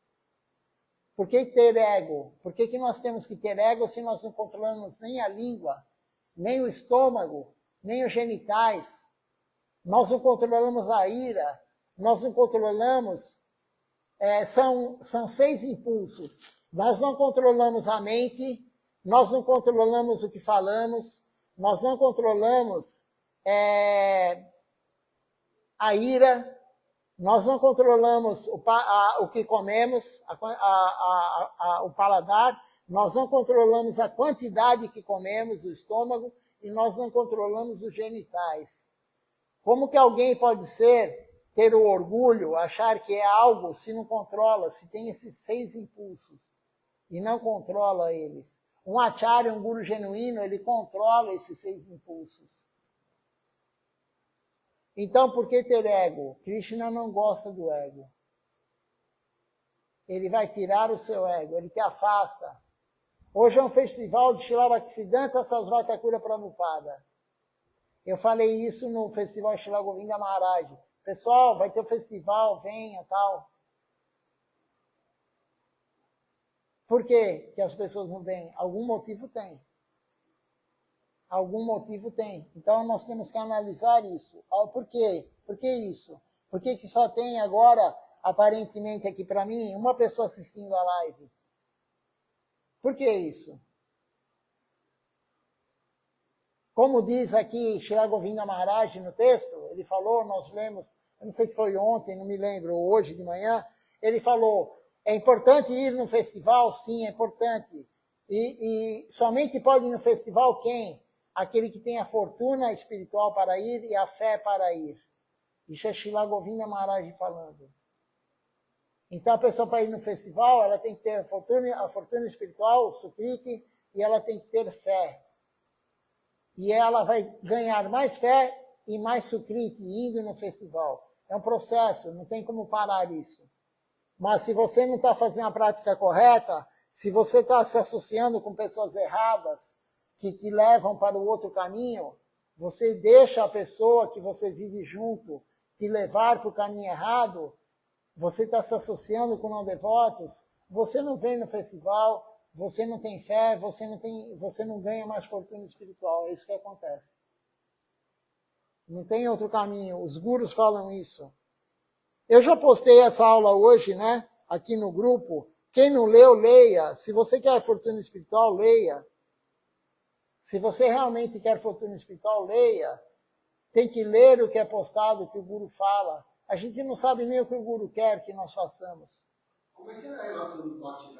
Por que ter ego? Por que nós temos que ter ego se nós não controlamos nem a língua, nem o estômago, nem os genitais? Nós não controlamos a ira, nós não controlamos... são 6 impulsos. Nós não controlamos a mente, nós não controlamos o que falamos, nós não controlamos a ira, nós não controlamos o que comemos, o paladar, nós não controlamos a quantidade que comemos, o estômago, e nós não controlamos os genitais. Como que alguém pode ter o orgulho, achar que é algo, se não controla, se tem esses 6 impulsos, e não controla eles? Um acharya, um guru genuíno, ele controla esses 6 impulsos. Então, por que ter ego? Krishna não gosta do ego. Ele vai tirar o seu ego, ele te afasta. Hoje é um festival de Srila Bhaktisiddhanta Sarasvati Thakura Prabhupada. Eu falei isso no festival Srila Govinda Maharaj. Pessoal, vai ter um festival, venha, tal. Por que as pessoas não vêm? Algum motivo tem. Algum motivo tem. Então, nós temos que analisar isso. Por quê? Por que isso? Por que só tem agora, aparentemente aqui para mim, uma pessoa assistindo a live? Por que isso? Como diz aqui Srila Govinda Maharaj no texto, ele falou, nós lemos, eu não sei se foi ontem, não me lembro, ou hoje de manhã, ele falou, é importante ir no festival? Sim, é importante. E somente pode ir no festival quem? Aquele que tem a fortuna espiritual para ir e a fé para ir. Isso é Srila Govinda Maharaj falando. Então, a pessoa para ir no festival, ela tem que ter a fortuna espiritual, o sukriti, e ela tem que ter fé. E ela vai ganhar mais fé e mais sukriti indo no festival. É um processo, não tem como parar isso. Mas se você não está fazendo a prática correta, se você está se associando com pessoas erradas, que te levam para o outro caminho, você deixa a pessoa que você vive junto te levar para o caminho errado, você está se associando com não devotos, você não vem no festival, você não tem fé, você não ganha mais fortuna espiritual. É isso que acontece. Não tem outro caminho. Os gurus falam isso. Eu já postei essa aula hoje, né? Aqui no grupo. Quem não leu, leia. Se você quer fortuna espiritual, leia. Se você realmente quer fortuna espiritual, leia. Tem que ler o que é postado, o que o guru fala. A gente não sabe nem o que o guru quer que nós façamos. Como é que era a relação do Bhakti com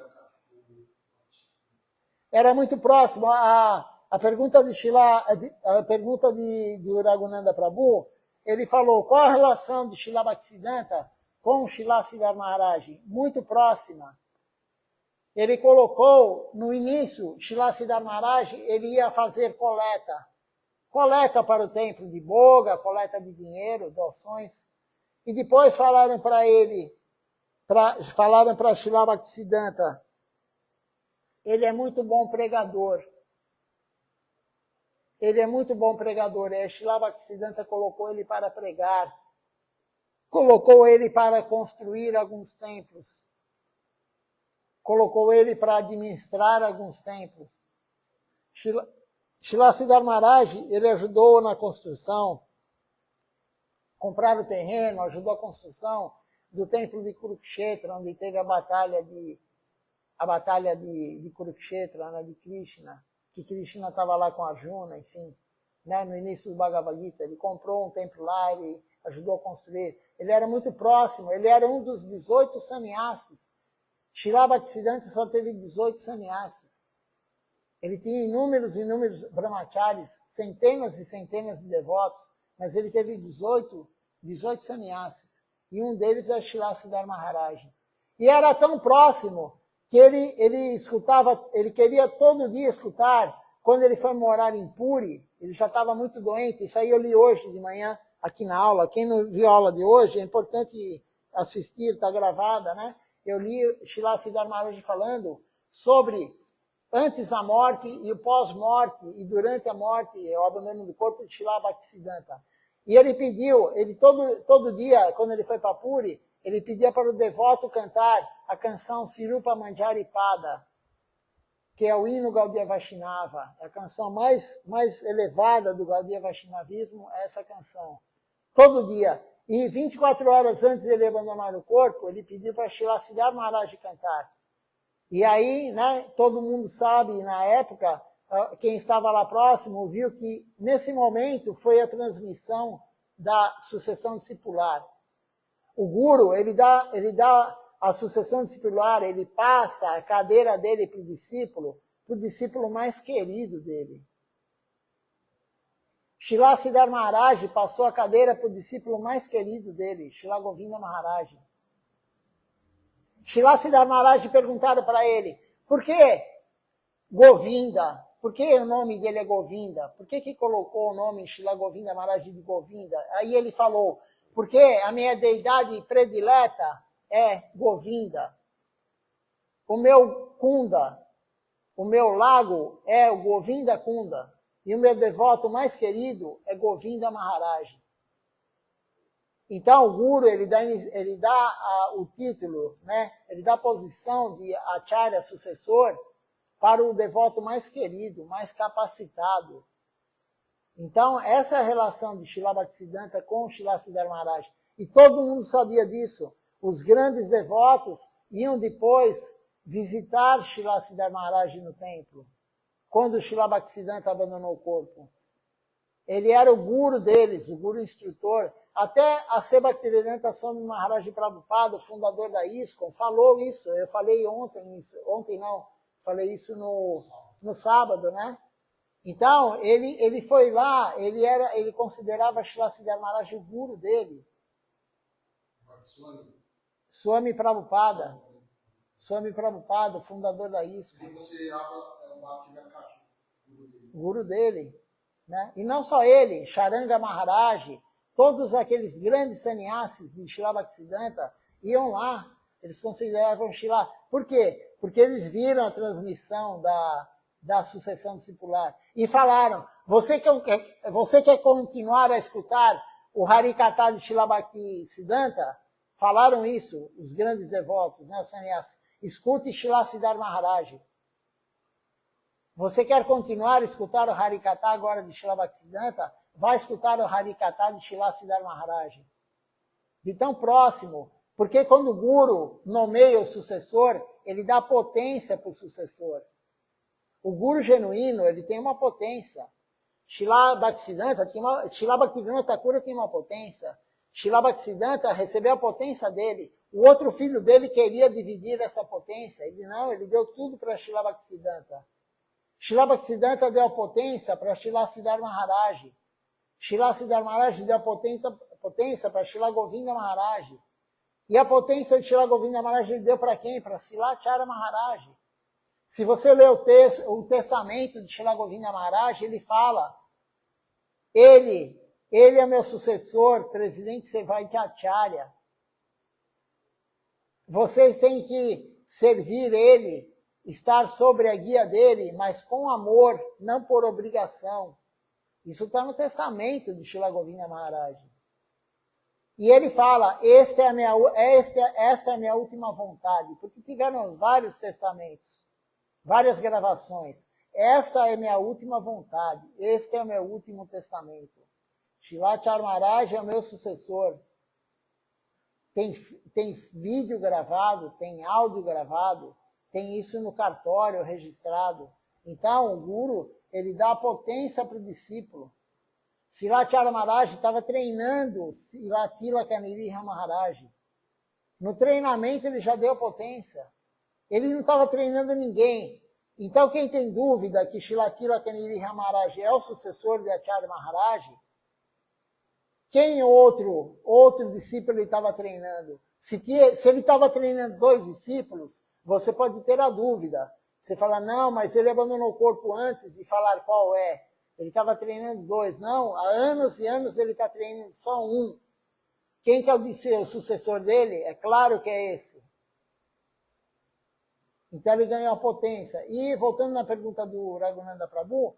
Era muito próximo. A pergunta de Shila, a pergunta de Raghunanda Prabhu, ele falou, qual a relação de Srila Bhaktisiddhanta com Srila Siddhar Maharaj? Muito próxima. Ele colocou, no início, Srila Siddhar Maharaj, ele ia fazer coleta. Coleta para o templo de Boga, coleta de dinheiro, doações. E depois falaram para ele, falaram para Srila Bhaktisiddhanta, ele é muito bom pregador. Ele é muito bom pregador. E Srila Bhaktisiddhanta colocou ele para pregar. Colocou ele para construir alguns templos. Colocou ele para administrar alguns templos. Srila Siddhar Maharaj, ele ajudou na construção, comprar o terreno, ajudou a construção do templo de Kurukshetra, onde teve a batalha de Kurukshetra, né, de Krishna, que Krishna estava lá com Arjuna, enfim, né, no início do Bhagavad Gita. Ele comprou um templo lá, ele ajudou a construir. Ele era muito próximo, ele era um dos 18 sannyasis. Srila Bhaktisiddhanta só teve 18 sannyasis. Ele tinha inúmeros brahmacharis, centenas e centenas de devotos, mas ele teve 18 sannyasis. E um deles é Srila Siddhar Maharaj. E era tão próximo que ele escutava, ele queria todo dia escutar. Quando ele foi morar em Puri, ele já estava muito doente. Isso aí eu li hoje de manhã, aqui na aula. Quem não viu a aula de hoje, é importante assistir, está gravada, né? Eu li Srila Siddhar Maharaj falando sobre antes da morte e o pós-morte, e durante a morte, o abandono do corpo de Srila Bhaktisiddhanta. E ele pediu, ele todo dia, quando ele foi para Puri, ele pedia para o devoto cantar a canção Sirupa Manjari Pada, que é o hino Gaudiya Vaishnava. É a canção mais elevada do Gaudiya Vaishnavismo, é essa canção. Todo dia. E 24 horas antes de ele abandonar o corpo, ele pediu para Srila Siddhar Maharaj cantar. E aí, né, todo mundo sabe, na época, quem estava lá próximo viu que, nesse momento, foi a transmissão da sucessão discipular. O guru, ele dá a sucessão discipular, ele passa a cadeira dele para o discípulo mais querido dele. Srila Siddhar Maharaj passou a cadeira para o discípulo mais querido dele, Srila Govinda Maharaj. Srila Siddhar Maharaj perguntaram para ele, por que Govinda? Por que o nome dele é Govinda? Por que colocou o nome Srila Govinda Maharaj de Govinda? Aí ele falou, porque a minha deidade predileta é Govinda. O meu Kunda, o meu lago é o Govinda Kunda. E o meu devoto mais querido é Govinda Maharaj. Então o Guru, ele dá o título, né? Ele dá a posição de Acharya sucessor para o devoto mais querido, mais capacitado. Então, essa é a relação de Srila Bhaktisiddhanta com Srila Siddhar Maharaj. E todo mundo sabia disso. Os grandes devotos iam depois visitar Srila Siddhar Maharaj no templo, quando Srila Bhaktisiddhanta abandonou o corpo. Ele era o guru deles, o guru instrutor. Até a C. Bhaktivedanta Swami Maharaj Prabhupada, o fundador da ISKCON, falou isso. Eu falei falei isso no sábado, né? Então, ele foi lá, ele considerava Srila Siddhar Maharaj o guru dele. Swami Prabhupada. Swami Prabhupada, o fundador da ISKCON. E você guru dele. Né? E não só ele, Charanga Maharaj, todos aqueles grandes sannyasis de Srila Bhaktisiddhanta iam lá. Eles consideravam Srila. Por quê? Porque eles viram a transmissão da sucessão discipular. E falaram, você quer continuar a escutar o Harikatha de Srila Bhaktisiddhanta? Falaram isso, os grandes devotos, né, os sannyasis. Escute Srila Siddhar Maharaj. Você quer continuar a escutar o Harikatha agora de Srila Bhaktisiddhanta? Vai escutar o Harikatha de Srila Siddhar Maharaj. De tão próximo. Porque quando o Guru nomeia o sucessor, ele dá potência para o sucessor. O Guru genuíno, ele tem uma potência. Srila Bhaktivedanta Thakura tem uma potência. Srila Bhaktisiddhanta recebeu a potência dele. O outro filho dele queria dividir essa potência. Ele deu tudo para Srila Bhaktisiddhanta. Srila Bhaktisiddhanta deu a potência para Srila Siddhar Maharaj. Srila Siddhar Maharaj deu a potência para Srila Govinda Maharaj. E a potência de Srila Govinda Maharaj ele deu para quem? Para Srilacharya Maharaj. Se você ler o testamento de Srila Govinda Maharaj, ele fala, ele é meu sucessor, presidente Sevaitacharya. Vocês têm que servir ele, estar sobre a guia dele, mas com amor, não por obrigação. Isso está no testamento de Srila Govinda Maharaj. E ele fala, esta é a minha última vontade, porque tiveram vários testamentos, várias gravações. Esta é minha última vontade, este é o meu último testamento. Srilacharya Maharaj é o meu sucessor. Tem vídeo gravado, tem áudio gravado, tem isso no cartório registrado. Então, o Guru, ele dá potência para o discípulo. Srilacharya Maharaj estava treinando Srilatila Kaniriha Maharaj. No treinamento, ele já deu potência. Ele não estava treinando ninguém. Então, quem tem dúvida que Srilatila Kaniriha Maharaj é o sucessor de Acharya Maharaj, quem outro discípulo ele estava treinando? Se ele estava treinando 2 discípulos, você pode ter a dúvida. Você fala, não, mas ele abandonou o corpo antes de falar qual é. Ele estava treinando 2. Não, há anos e anos ele está treinando só um. Quem que é o sucessor dele? É claro que é esse. Então ele ganhou a potência. E voltando na pergunta do Raghunanda Prabhu,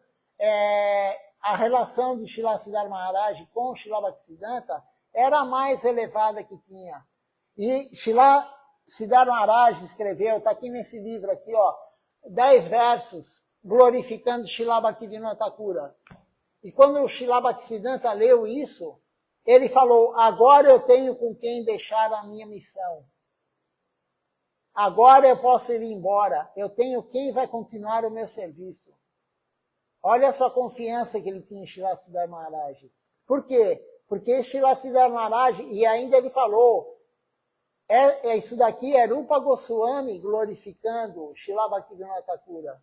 a relação de Srila Siddhar Maharaj com Srila Bhaktisiddhanta era a mais elevada que tinha. E Srila Siddhar Maharaj escreveu, está aqui nesse livro aqui, 10 versos glorificando Srila Bhaktivinoda Thakura. E quando o Srila Bhaktisiddhanta leu isso, ele falou, agora eu tenho com quem deixar a minha missão. Agora eu posso ir embora. Eu tenho quem vai continuar o meu serviço. Olha a sua confiança que ele tinha em Srila Siddhar Maharaj. Por quê? Porque Srila Siddhar Maharaj, e ainda ele falou, isso daqui é Rupa Goswami glorificando Srila Bhaktivinoda Thakura.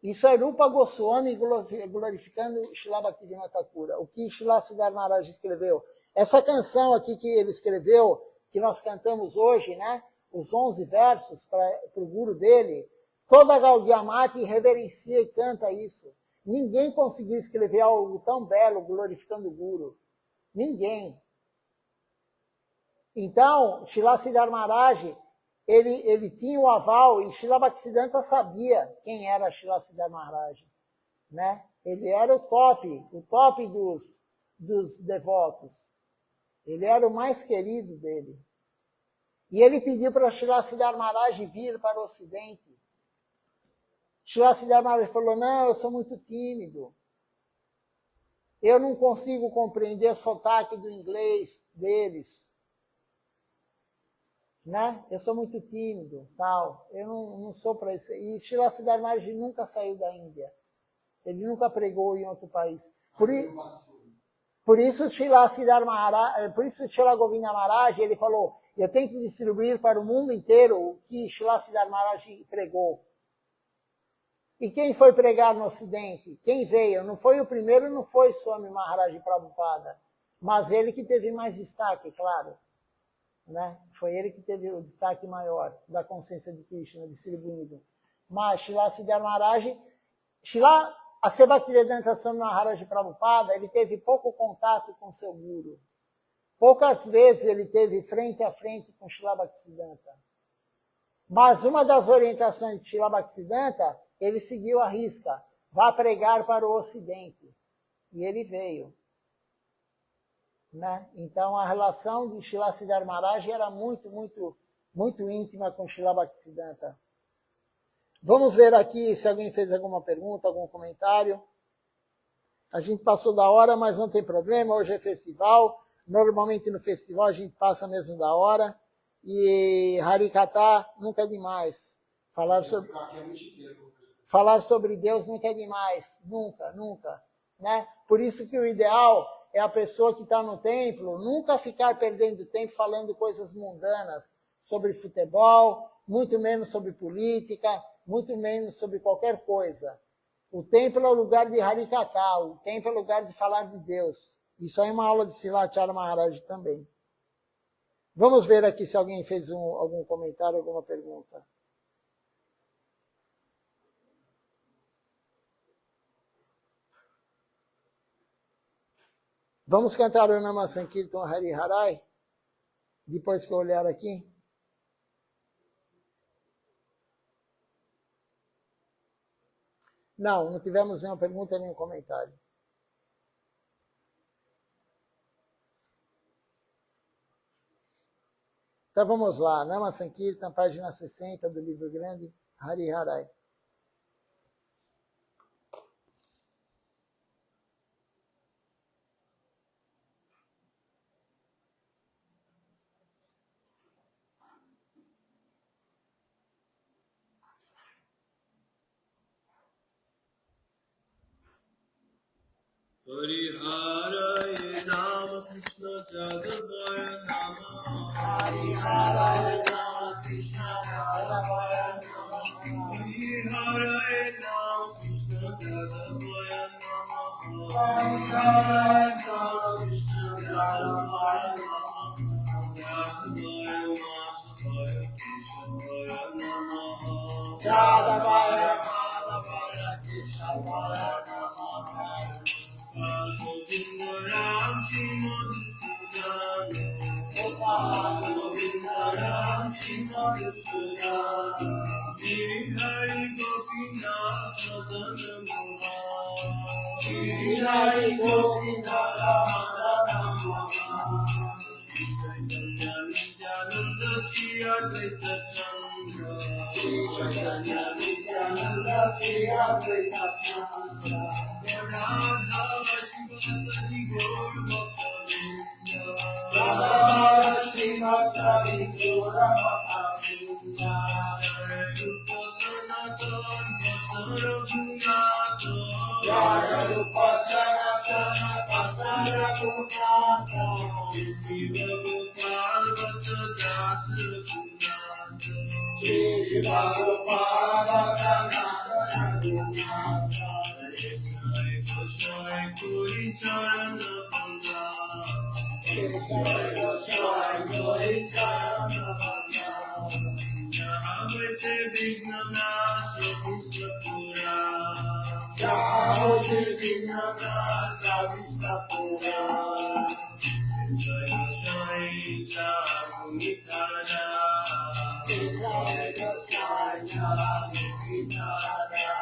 Isso é Rupa Goswami glorificando Srila Bhaktivinoda Thakura. O que Srila Siddhar Maharaj escreveu. Essa canção aqui que ele escreveu, que nós cantamos hoje, né? Os 11 versos para o guru dele, toda a Gaudiya Mata reverencia e canta isso. Ninguém conseguiu escrever algo tão belo glorificando o Guru. Ninguém. Então, Srila Siddhar Maharaj, ele tinha o aval, e Srila Bhaktisiddhanta sabia quem era Srila Siddhar Maharaj. Né? Ele era o top dos devotos. Ele era o mais querido dele. E ele pediu para Srila Siddhar Maharaj vir para o Ocidente. Srila Siddhar Maharaj falou, não, eu sou muito tímido. Eu não consigo compreender o sotaque do inglês deles. Né? Eu sou muito tímido, tal. Eu não sou para isso. E Srila Siddhar Maharaj nunca saiu da Índia. Ele nunca pregou em outro país. Por isso Srila Siddhar Maharaj, por isso Srila Govinda Maharaj, ele falou, eu tenho que distribuir para o mundo inteiro o que Srila Siddhar Maharaj pregou. E quem foi pregar no Ocidente? Quem veio? Não foi o primeiro, não foi Swami Maharaj Prabhupada, mas ele que teve mais destaque, claro. Né? Foi ele que teve o destaque maior da consciência de Krishna distribuído. Mas Srila Siddhar Maharaj, a Bhaktivedanta Swami Maharaj Prabhupada, ele teve pouco contato com seu guru. Poucas vezes ele teve frente a frente com Srila Bhaktisiddhanta. Mas uma das orientações de Srila Bhaktisiddhanta, ele seguiu à risca. Vá pregar para o Ocidente. E ele veio. Né? Então a relação de Srila Siddhar Maharaj era muito, muito, muito íntima com Srila Bhaktisiddhanta. Vamos ver aqui se alguém fez alguma pergunta, algum comentário. A gente passou da hora, mas não tem problema, hoje é festival. Normalmente no festival a gente passa mesmo da hora. E Harikata nunca é demais. Falar sobre Deus nunca é demais. Nunca, nunca. Né? Por isso que o ideal é a pessoa que está no templo nunca ficar perdendo tempo falando coisas mundanas sobre futebol, muito menos sobre política, muito menos sobre qualquer coisa. O templo é o lugar de Harikata, o templo é o lugar de falar de Deus. Isso aí é uma aula de Silacharya Maharaj também. Vamos ver aqui se alguém fez algum comentário, alguma pergunta. Vamos cantar o Nama Sankirtan Hari Harai? Depois que eu olhar aqui. Não tivemos nenhuma pergunta, nenhum comentário. Então vamos lá, Nama Sankirtan, página 60 do livro grande, Hari Harai. Hari Hare Rama Krishna Jadavaya Nama Hari Hare Rama Krishna Jadavaya Nama Hari Hare Rama Krishna Jadavaya Nama Hari Hare Rama Krishna Jadavaya Nama Jadavaya Mahaya Keshavaya Nama Jadavaya Mahaya Keshavaya Nama Govinda Ram Madhusudan Govinda Ram Madhusudan Giri Hari Gopinath Madan Mohan Giri Hari Gopinath Madan Mohan Chaitanya Nityananda Shri Advaita Chandra Chaitanya Nityananda Shri Advaita Chandra Radha Shivasati Gaur Bhaktavinda Radha Shivasati Gaur Bhaktavinda Jaya Rupa Sanatana Bhatta Raghunatha Jaya Rupa Sanatana Bhatta Raghunatha Shiva Gopal Bhatta Das Raghunatha Shiva Gopal Bhatta Das Raghunatha Kori Charana Banga Kori Charana Banga Jahavete Vignanasa Vistapura Jahavete Vignanasa Vistapura Jaya Shaita Gunitara Jaya Shaita Gunitara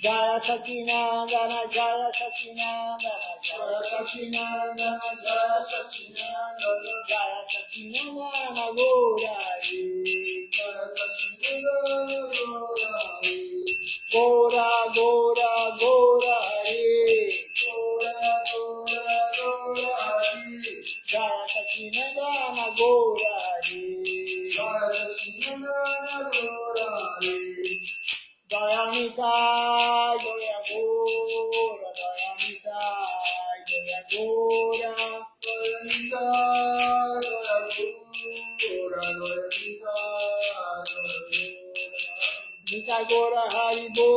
Jaya Sakinandana, Jaya Sakinandana, Jaya Sakinandana, Jaya Sakinandana, Jaya Sakinandana, Gaurari, Jaya Sakinandana, Gora, Gora, Gora, Hare, Gora, Gora, Gora, Hare, Jaya Sakinandana, Gaurari, Jaya Sakinandana, Gaurari. Dayamita, Goya Gora, Dayamita, Goya Gora, Dayamita, Goya Gora, Dayamita, Mita Gora, Haribo,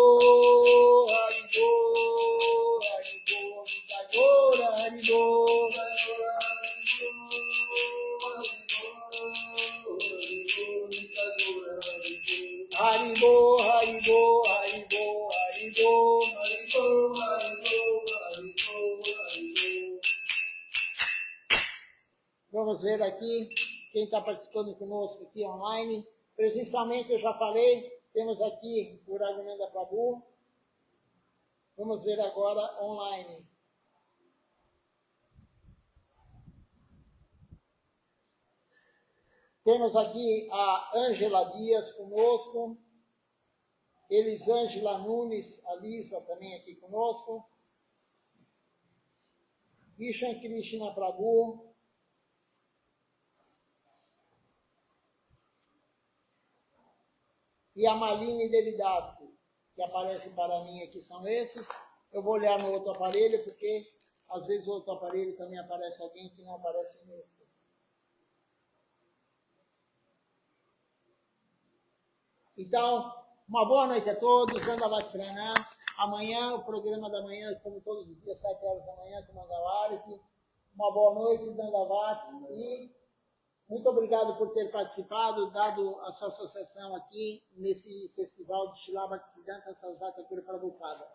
Haribo, Haribo, Mita Gora, Haribo, Haribo, Haribo, Haribo, Haribo, Haribo, Haribo, Haribo, Haribo. Vamos ver aqui quem está participando conosco aqui online. Presencialmente eu já falei, temos aqui o Raghunanda Prabhu. Vamos ver agora online. Temos aqui a Ângela Dias conosco, Elisângela Nunes, a Lisa também aqui conosco, Ishan Krishna Prabhu, e a Maline Devidassi, que aparece para mim aqui, são esses. Eu vou olhar no outro aparelho, porque às vezes o outro aparelho também aparece alguém que não aparece nesse. Então, uma boa noite a todos, Dandavat Pranam. Amanhã, o programa da manhã, como todos os dias, 7 horas da manhã, com o Mangalariki. Uma boa noite, Dandavax. E muito obrigado por ter participado, dado a sua associação aqui nesse festival de Shila Bhaktisiddhanta Sarasvati Thakur Prabhupada.